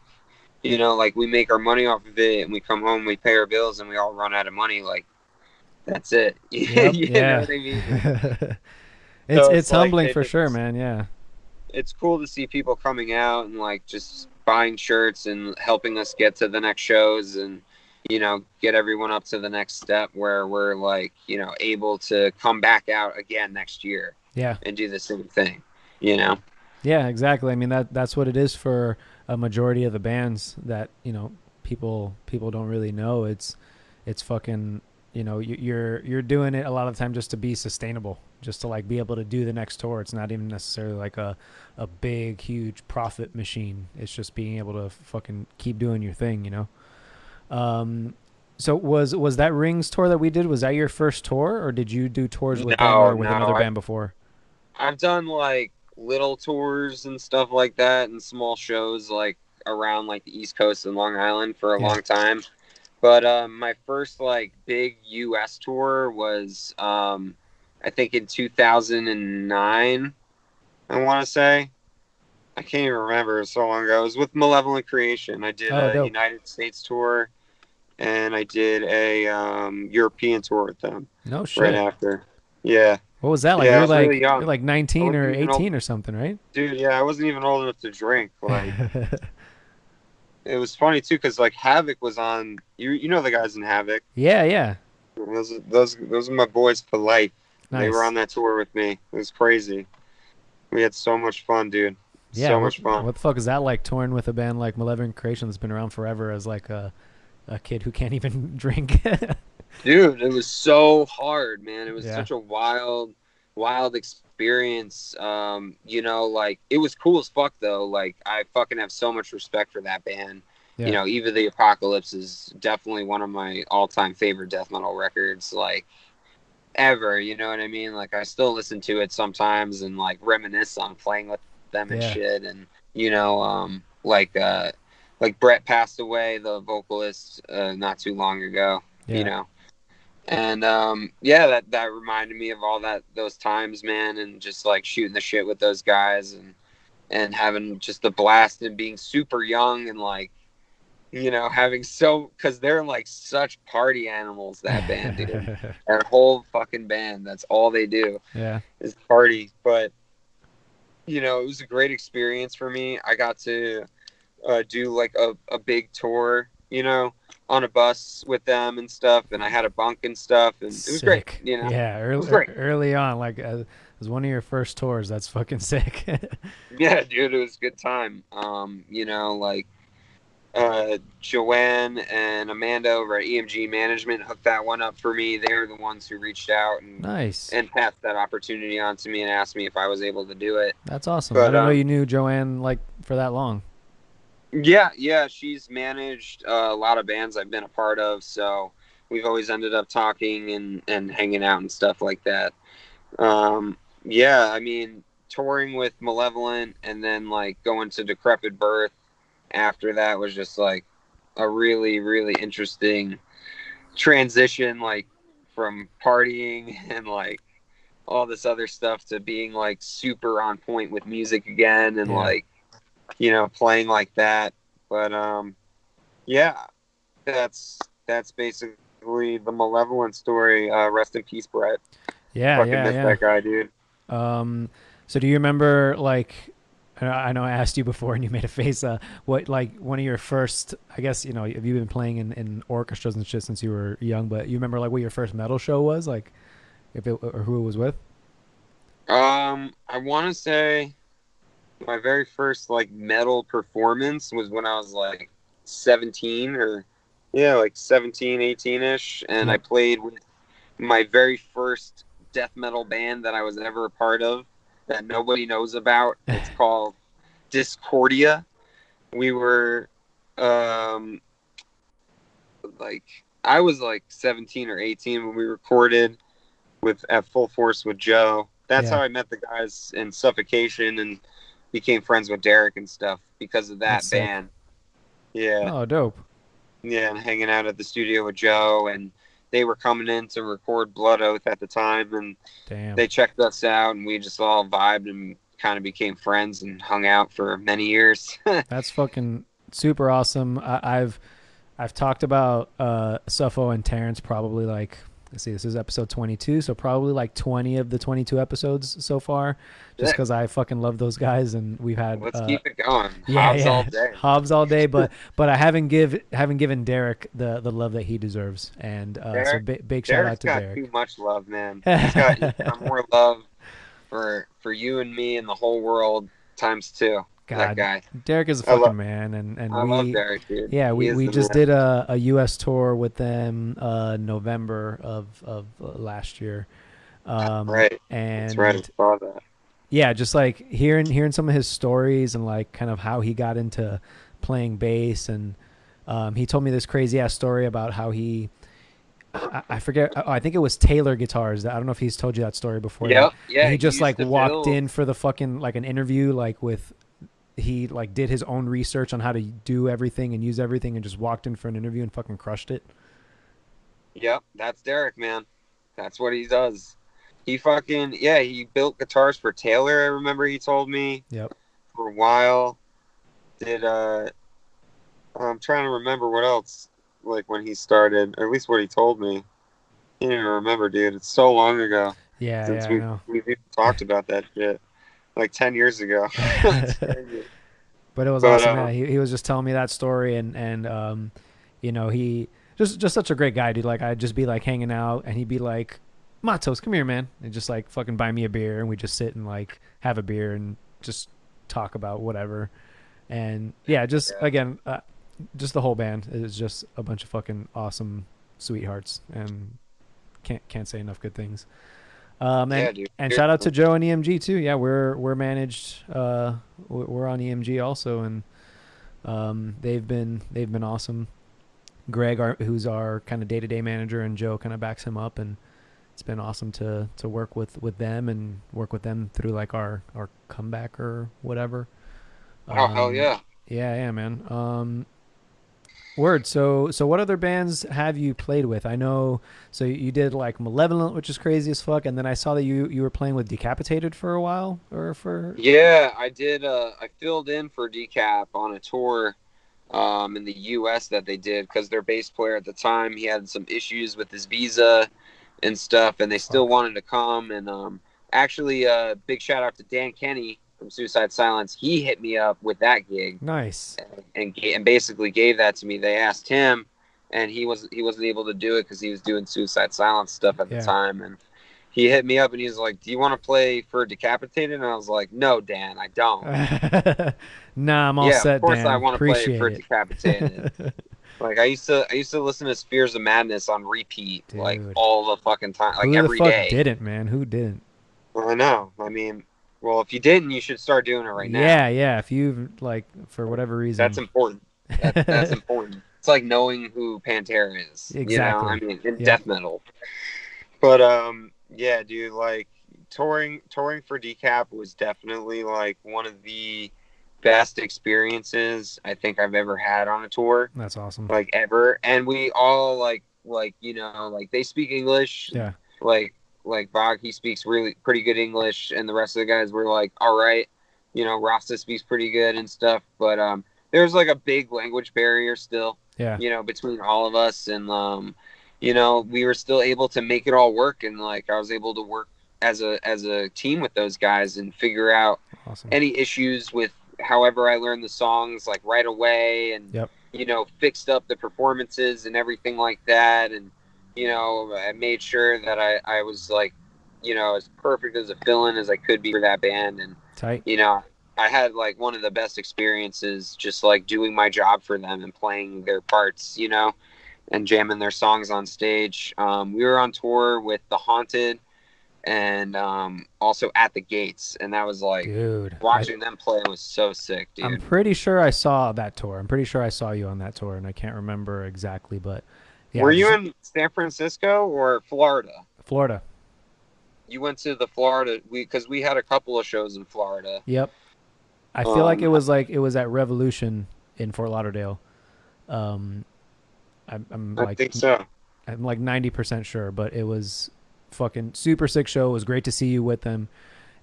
like we make our money off of it and we come home, we pay our bills, and we all run out of money. Like, that's it. yep, You know yeah. what I mean? it's So it's it's like, humbling for sure, man. Yeah, it's cool to see people coming out and like just buying shirts and helping us get to the next shows and, get everyone up to the next step where we're like, able to come back out again next year yeah. and do the same thing, you know? Yeah, exactly. I mean, that's what it is for a majority of the bands that people don't really know. It's fucking, you're doing it a lot of the time just to be sustainable, just to like be able to do the next tour. It's not even necessarily like a big huge profit machine. It's just being able to fucking keep doing your thing. So was that Rings tour that we did, was that your first tour, or did you do tours with them No, or with no. another band before? I've done like little tours and stuff like that and small shows like around like the East Coast and Long Island for a Yeah. long time. But my first like big US tour was I think in 2009, I want to say. I can't even remember, it was so long ago. It was with Malevolent Creation. I did Oh, a dope. United States tour and I did a European tour with them No right shit. after. Yeah. What was that like? Yeah, I You're was really like you're young. like I 19 or wasn't even old, 18 or something, right? dude. Yeah, I wasn't even old enough to drink. Like, Yeah, it was funny too, because like Havoc was on. You know the guys in Havoc. yeah. Those are my boys for life. They were Nice. on that tour with me. It was crazy. We had so much fun, dude. Yeah, So what much fun, what the fuck is that like, touring with a band like Malevolent Creation that's been around forever as like a kid who can't even drink? dude. It was so hard, man. It was Yeah. such a wild experience. Like it was cool as fuck though. Like I fucking have so much respect for that band. Yeah. Even the Apocalypse is definitely one of my all-time favorite death metal records. Like ever, you know what I mean? Like I still listen to it sometimes and like reminisce on playing with them and Yeah. shit, and like like Brett passed away, the vocalist, not too long ago, you Yeah. know. And yeah, that reminded me of all those times, man, and just like shooting the shit with those guys and having just the blast and being super young and like, you know, having because they're like such party animals, that band, dude. That whole fucking band, that's all they do Yeah. is party. But you know, it was a great experience for me. I got to do like a big tour, you know, on a bus with them and stuff, and I had a bunk and stuff, and it was great. Sick. You know, it Yeah, was great. early on, like it was one of your first tours. That's fucking sick. Yeah, dude, it was a good time. You know, like Joanne and Amanda over at EMG Management hooked that one up for me. They were the ones who reached out Nice. and passed that opportunity on to me and asked me if I was able to do it. That's awesome. I But didn't know you knew Joanne like for that long. yeah, she's managed a lot of bands I've been a part of, so we've always ended up talking and hanging out and stuff like that. Yeah, I mean, touring with Malevolent and then like going to Decrepit Birth after that was just like a really, really interesting transition, like from partying and like all this other stuff to being like super on point with music again and Yeah. like, you know, playing like that. But yeah, that's basically the Malevolent story. Rest in peace, Brett. Yeah, Fucking yeah, miss yeah. that guy, dude. So do you remember like I know I asked you before and you made a face. What like one of your first? I guess you know have you been playing in orchestras and shit since you were young? But you remember like what your first metal show was? Like if it or who it was with? I want to say my very first like metal performance was when I was like 17 or yeah, like 17, 18ish, and I Yep. played with my very first death metal band that I was ever a part of that nobody knows about. It's called Discordia. We were um like I was like 17 or 18 when we recorded with at Full Force with Joe. That's how Yeah. I met the guys in Suffocation and became friends with Derek and stuff because of That's that sick. band. Yeah. Oh, dope. Yeah, and hanging out at the studio with Joe, and they were coming in to record Blood Oath at the time, and Damn. they checked us out, and we just all vibed and kind of became friends and hung out for many years. That's fucking super awesome. I've talked about Suffo and Terrence probably like let's see, this is episode 22, so probably like 20 of the 22 episodes so far, just because I fucking love those guys and we've had Let's keep it going. yeah Hobbs all yeah day. Hobbs all day, but I haven't given Derek the love that he deserves, and so Derek, big shout out Derek's to got too Derek. much love, man. He's got more love for you and me and the whole world times two. That God, guy. Derek is a I love fucking man, and I love we, Derek, dude. yeah, He is we the just man. did a U.S. tour with them November of last year, Right. That's right. I and saw that. yeah, just like hearing some of his stories and like kind of how he got into playing bass, and he told me this crazy ass story about how I forget. I think it was Taylor Guitars. I don't know if he's told you that story before. That Yep. Yeah. he He just used like to walked build. in for the fucking like an interview like with he like did his own research on how to do everything and use everything and just walked in for an interview and fucking crushed it. Yep. That's Derek, man. That's what he does. He fucking yeah. He built guitars for Taylor. I remember he told me Yep. for a while. Did I'm trying to remember what else. Like when he started, or at least what he told me. I can't even remember, dude. It's so long ago Yeah, since yeah, I know. we've even talked about that shit. Like 10 years ago. It's crazy. But it was But awesome. Yeah, he was just telling me that story, and you know, he just such a great guy, dude. Like I'd just be like hanging out, and he'd be like, "Matos, come here, man," and just like fucking buy me a beer, and we just sit and like have a beer and just talk about whatever. And yeah, just yeah, again, just the whole band is just a bunch of fucking awesome sweethearts, and can't say enough good things. yeah, dude. And shout out to Joe and EMG too. Yeah, we're managed. We're on EMG also, and they've been awesome. Greg, who's our kind of day to day manager, and Joe kind of backs him up, and it's been awesome to work with them and work with them through like our comeback or whatever. Oh hell yeah. Yeah, man. Word. So what other bands have you played with? I know. So you did like Malevolent, which is crazy as fuck, and then I saw that you were playing with Decapitated for a while, or for. Yeah, I did. I filled in for Decap on a tour in the U.S. that they did because their bass player at the time, he had some issues with his visa and stuff, and they still Fuck. wanted to come. And actually, big shout out to Dan Kenny from Suicide Silence. He hit me up with that gig Nice. and basically gave that to me. They asked him, and he wasn't able to do it because he was doing Suicide Silence stuff at the Yeah. time. And he hit me up and he was like, "Do you want to play for Decapitated?" And I was like, "No, Dan, I don't." Nah, I'm all Yeah, of set, course I Dan. want to play Appreciate for it. Decapitated. Like I used to listen to Spears of Madness on repeat like Dude. all the fucking time, like Who the every fuck day. didn't, man? Who didn't? Well, I know. I mean, well, if you didn't, you should start doing it right Yeah, now. yeah. If you like, for whatever That's reason. important. That's important. It's like knowing who Pantera is. I Exactly. mean, in Yep. death metal. But yeah, dude, like touring for Decap was definitely like one of the best experiences I think I've ever had on a tour, That's awesome. like ever. And we all like they speak English, Yeah. like Bog, he speaks really pretty good English, and the rest of the guys were like all right. Rasta speaks pretty good and stuff, but there's like a big language barrier still, Yeah. between all of us, and we were still able to make it all work, and like I was able to work as a team with those guys and figure out Awesome. any issues with however I learned the songs like right away, and Yep. fixed up the performances and everything like that, and I made sure that I was like as perfect as a fill-in as I could be for that band, and Tight. you know I had like one of the best experiences just like doing my job for them and playing their parts, and jamming their songs on stage. We were on tour with The Haunted and also At the Gates, and that was like Dude. watching them play was so sick, I'm dude. pretty sure I saw that tour. I'm pretty sure I saw you on that tour, and I can't remember exactly, but yeah, Were you just in San Francisco or Florida? Florida. You went to the Florida because we had a couple of shows in Florida. Yep. I feel Um, like it was at Revolution in Fort Lauderdale. Um, I'm I like think so. 90% sure, but it was fucking super sick show. It was great to see you with them.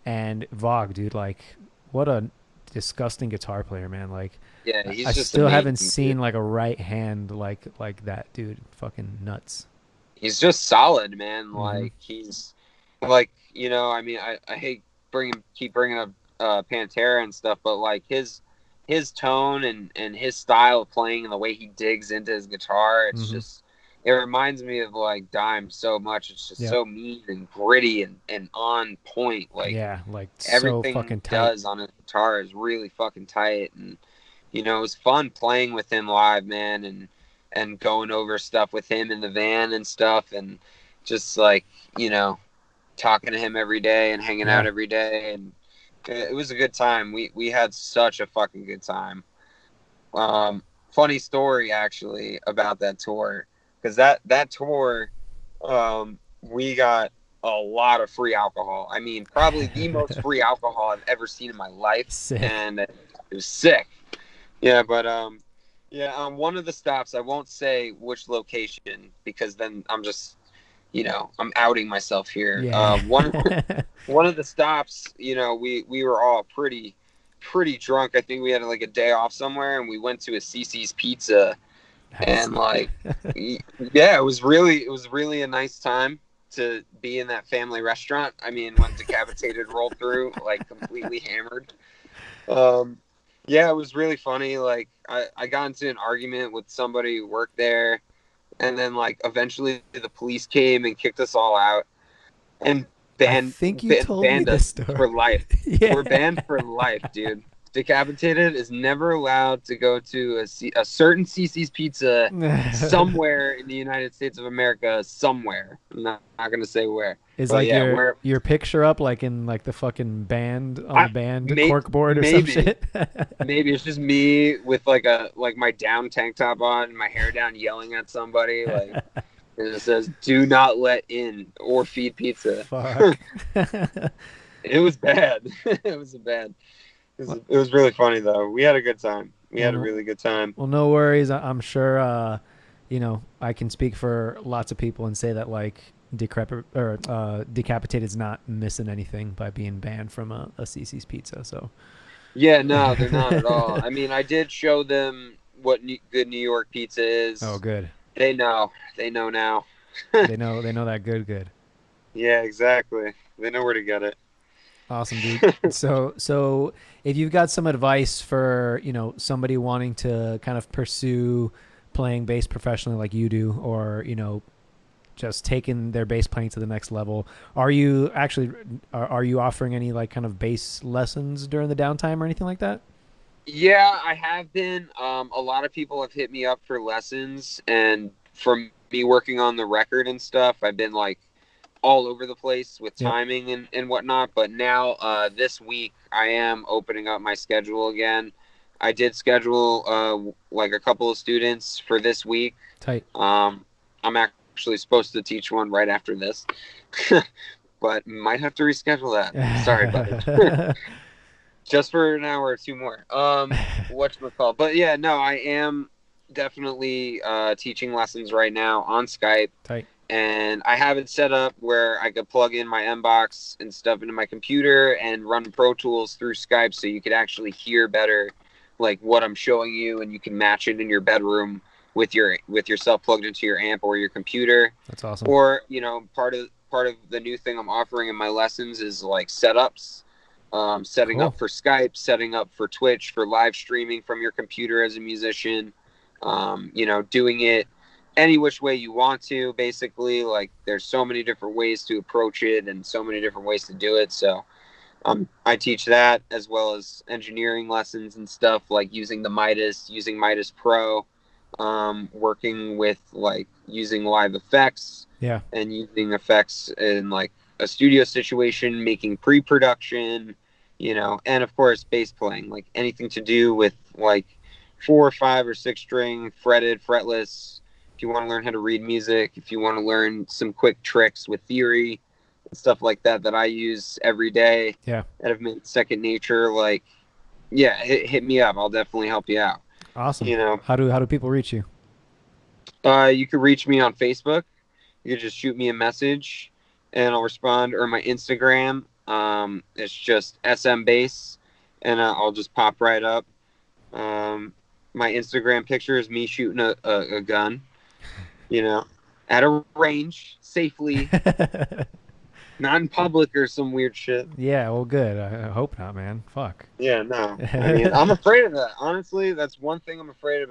And Vogue, dude, like what a disgusting guitar player, man. Like Yeah, I he's just still haven't amazing, dude. seen like a right hand like that, dude. Fucking nuts. He's just solid, man. Hmm. Like he's like I mean, I hate keep bringing up Pantera and stuff, but like his tone and his style of playing and the way he digs into his guitar, Hmm. it reminds me of like Dime so much. It's just Yep. so mean and gritty and on point. Like Yeah, like so everything he fucking tight. does on his guitar is really fucking tight, and it was fun playing with him live, man, and going over stuff with him in the van and stuff, and just like talking to him every day and hanging out Yeah. every day, and it was a good time. We had such a fucking good time. Funny story actually about that tour, because that tour, we got a lot of free alcohol. I mean, probably the most free alcohol I've ever seen in my life, Sick. and it was sick. Yeah, but yeah, on one of the stops, I won't say which location because then I'm just, I'm outing myself here. Yeah. One of the stops, we were all pretty drunk. I think we had like a day off somewhere, and we went to a CC's Pizza, Nice. and like, yeah, it was really a nice time to be in that family restaurant. I mean, when Decapitated rolled through, like completely hammered. Um, yeah, it was really funny. Like, I got into an argument with somebody who worked there, and then like eventually the police came and kicked us all out and I banned think you told me banned this us story. for life. Yeah. We're banned for life, dude. Decapitated is never allowed to go to a certain CC's Pizza somewhere in the United States of America. Somewhere, I'm not gonna say where, Is but like yeah, your picture up like in like the fucking band on the I band may, cork board or some maybe shit? maybe it's just me with like my down tank top on and my hair down, yelling at somebody like. And it says, "Do not let in or feed pizza." Fuck. It was bad. It was bad. It was really funny though. We had a good time. We had a Well, really good time. well, no worries. I'm sure. I can speak for lots of people and say that like Decapited's not missing anything by being banned from a CC's Pizza. So Yeah, no, they're not at all. I mean, I did show them what good New York pizza oh, is. good. They know. They know now. They know that good. Yeah, exactly. They know where to get it. Awesome, dude. So if you've got some advice for somebody wanting to kind of pursue playing bass professionally like you do, or just taking their bass playing to the next level, are you offering any like kind of bass lessons during the downtime or anything like that? Yeah, I have been. A lot of people have hit me up for lessons, and from me working on the record and stuff, I've been like all over the place with Yep. timing and whatnot. But now, this week, I am opening up my schedule again. I did schedule like a couple of students for this week. Tight. I'm actually supposed to teach one right after this, but might have to reschedule that. Sorry, buddy. Just for an hour or two more. Whatchamacallit. But yeah, no, I am definitely teaching lessons right now on Skype. Tight. And I have it set up where I could plug in my Mbox and stuff into my computer and run Pro Tools through Skype, so you could actually hear better like what I'm showing you, and you can match it in your bedroom with yourself plugged into your amp or your computer. That's awesome. Or, part of the new thing I'm offering in my lessons is like setups. Setting Cool. up for Skype, setting up for Twitch, for live streaming from your computer as a musician, doing it any which way you want to, basically. Like, there's so many different ways to approach it and so many different ways to do it. So I teach that, as well as engineering lessons and stuff, like using using Midas Pro, working with like using live effects, Yeah. and using effects in like a studio situation, making pre-production, and of course bass playing, like anything to do with like 4 or 5 or 6 string, fretted, fretless. If you want to learn how to read music, if you want to learn some quick tricks with theory and stuff like that I use every day, Yeah. that have made second nature, like, yeah, hit me up. I'll definitely help you out. Awesome. You know, How do people reach you? you can reach me on Facebook. You can just shoot me a message and I'll respond, or my Instagram. It's just SM Bass, and I'll just pop right up. My Instagram picture is me shooting a gun, at a range, safely, not in public or some weird shit. Yeah. Well, good. I hope not, man. Fuck. Yeah, no. I mean, I'm afraid of that. Honestly, that's one thing I'm afraid of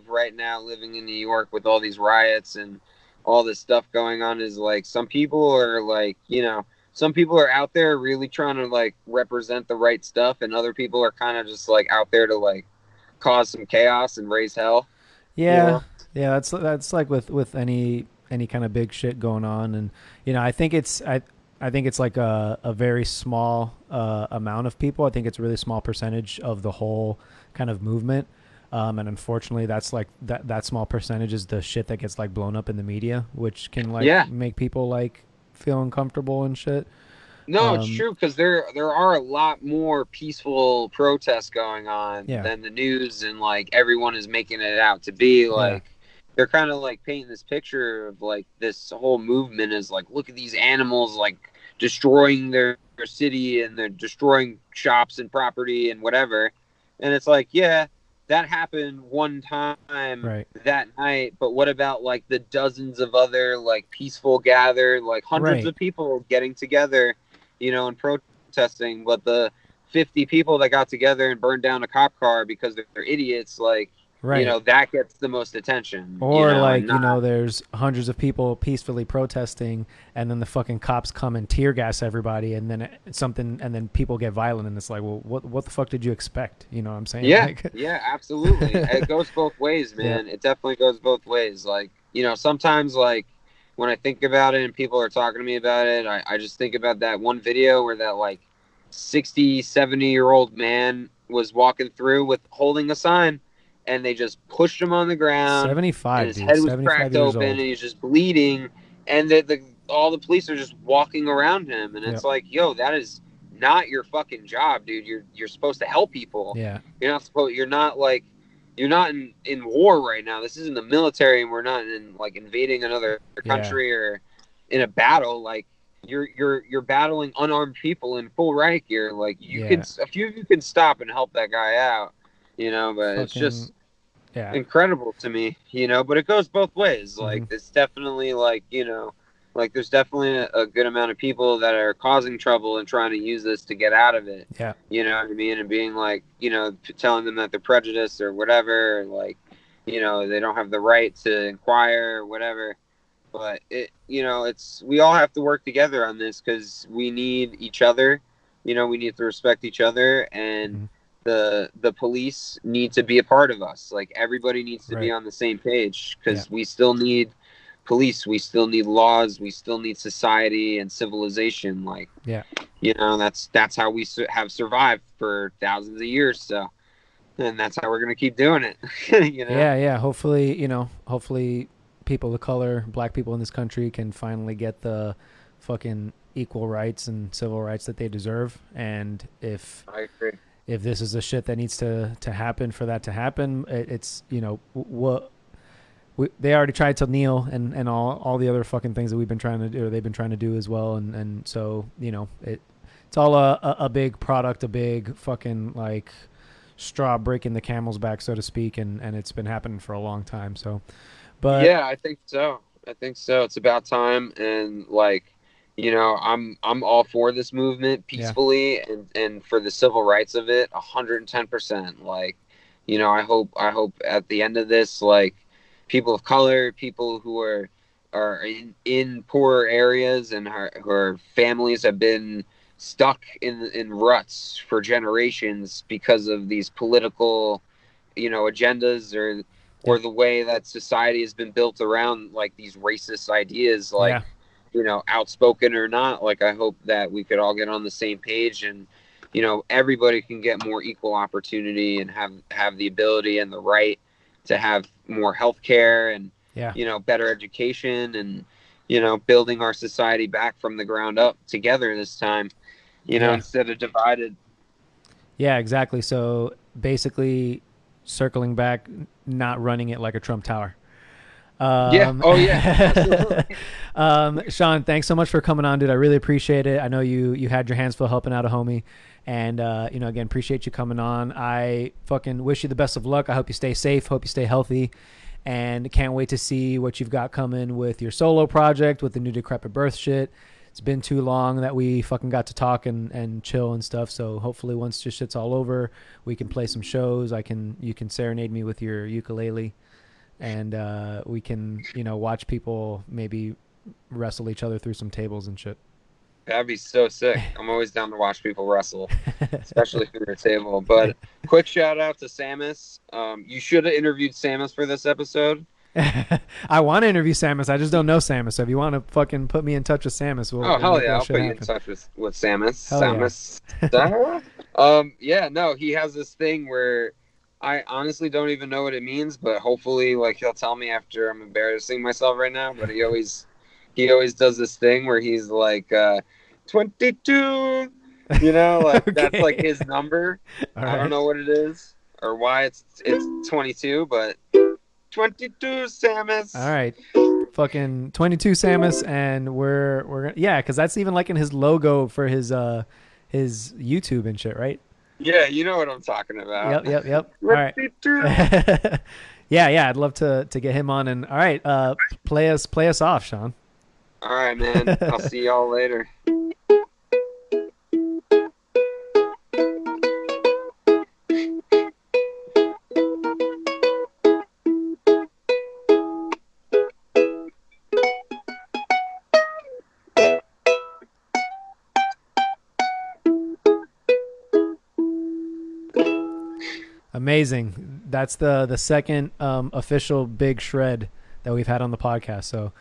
right now, living in New York with all these riots and all this stuff going on, is like some people are like, some people are out there really trying to like represent the right stuff, and other people are kind of just like out there to like cause some chaos and raise hell. You Yeah, know? yeah, that's like with any kind of big shit going on, and I think it's like a very small amount of people. I think it's a really small percentage of the whole kind of movement, and unfortunately, that's like that small percentage is the shit that gets like blown up in the media, which can like Yeah. make people like feel uncomfortable and shit. No, it's Um, true, because there are a lot more peaceful protests going on yeah, than the news and like everyone is making it out to be. yeah, Like, they're kind of like painting this picture of like this whole movement is like, look at these animals like destroying their city, and they're destroying shops and property and whatever. And it's like, yeah, that happened one time right, that night, but what about like the dozens of other like peaceful gathered, like hundreds right, of people getting together, and protesting, but the 50 people that got together and burned down a cop car because they're idiots, like, right. that gets the most attention, Or and like, not. there's hundreds of people peacefully protesting, and then the fucking cops come and tear gas everybody, and then and then people get violent, and it's like, well, what the fuck did you expect? You know what I'm saying? Yeah, Like, yeah, absolutely. It goes both ways, yeah, man. It definitely goes both ways. Like, sometimes like when I think about it and people are talking to me about it, I just think about that one video where that like 60, 70-year-old man was walking through with holding a sign, and they just pushed him on the ground, and 75, his dude, head was 75 cracked years open, and old. he's just bleeding, and all the police are just walking around him, and it's Yep. like, yo, that is not your fucking job, dude. You're supposed to help people. Yeah. You're not like you're not in war right now. This isn't the military, and we're not in like invading another Yeah. country or in a battle. Like you're battling unarmed people in full riot gear. Like you Yeah. could, a few of you can stop and help that guy out, you know. But it's Fucking just yeah. incredible to me, you know. But it goes both ways. Hmm. Like it's definitely like, you know, like there's definitely a good amount of people that are causing trouble and trying to use this to get out of it. Yeah. You know what I mean? And being like, you know, telling them that they're prejudiced or whatever, like, you know, they don't have the right to inquire or whatever. But it, you know, it's, we all have to work together on this because we need each other. You know, we need to respect each other, and Hmm. the police need to be a part of us. Like everybody needs to be Right. on the same page Yeah. because we still need police, we still need laws, we still need society and civilization. Like, Yeah. you know, that's how we have survived for thousands of years. So, and that's how we're gonna keep doing it. You know. Yeah. Yeah. Hopefully, hopefully people of color, black people in this country can finally get the fucking equal rights and civil rights that they deserve. And I agree. if this is the shit that needs to happen for that to happen, it's, what they already tried to kneel and all the other fucking things that we've been trying to do, or they've been trying to do as well. And so, it's all a big product, a big fucking like straw breaking the camel's back, so to speak. And it's been happening for a long time. So, but Yeah, I think so. I think so. It's about time, and like, you know, I'm all for this movement yeah, peacefully and for the civil rights of it, 110%. Like, you know, I hope at the end of this, like, people of color, people who are in poor areas and who are families have been stuck in ruts for generations because of these political, you know, agendas or yep, the way that society has been built around like these racist ideas, like, yeah, you know, outspoken or not. Like, I hope that we could all get on the same page, and, you know, everybody can get more equal opportunity and have the ability and the right to have more health care and, yeah, you know, better education, and, you know, building our society back from the ground up together this time, you know, yeah, instead of divided. yeah, exactly. So basically, circling back, not running it like a Trump Tower. Yeah. Um, Oh yeah, absolutely. Sean, thanks so much for coming on, dude. I really appreciate it. I know you had your hands full helping out a homie, and again, appreciate you coming on. I fucking wish you the best of luck. I hope you stay safe. Hope you stay healthy, and can't wait to see what you've got coming with your solo project with the new Decrepit Birth shit. It's been too long that we fucking got to talk and chill and stuff. So hopefully, once this shit's all over, we can play some shows. You can serenade me with your ukulele, and we can watch people maybe wrestle each other through some tables and shit. That'd be so sick. I'm always down to watch people wrestle, especially through their table. But quick shout out to Samus. You should have interviewed Samus for this episode. I want to interview Samus. I just don't know Samus. So if you want to fucking put me in touch with Samus, Oh, we'll hell make yeah, that I'll shit put you in happen. touch with Samus. Hell yeah. Samus. Yeah, no, he has this thing where I honestly don't even know what it means, but hopefully, like, he'll tell me after. I'm embarrassing myself right now, but he always does this thing where he's like 22, you know, like that's like Okay. his number. All I don't right. know what it is or why it's 22, but 22, Samus. All right. Fucking 22 Samus, and we're yeah, because that's even like in his logo for his YouTube and shit, right? Yeah, you know what I'm talking about. Yep, yep, yep. All right. 22. Yeah, I'd love to get him on. And all right, play us off, Sean. All right, man. I'll see y'all later. Amazing. That's the second official big shred that we've had on the podcast. So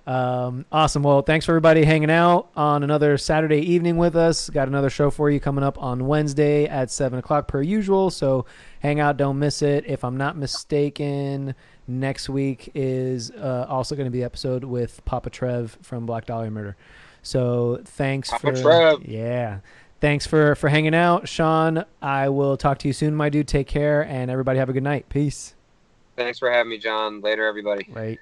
awesome. Well, thanks for everybody hanging out on another Saturday evening with us. Got another show for you coming up on Wednesday at 7 o'clock per usual. So hang out, don't miss it. If I'm not mistaken, next week is also going to be the episode with Papa Trev from Black Dahlia Murder. So thanks Papa for Trev. yeah. Thanks for hanging out, Sean. I will talk to you soon, my dude. Take care, and everybody have a good night. Peace. Thanks for having me, John. Later, everybody. Right.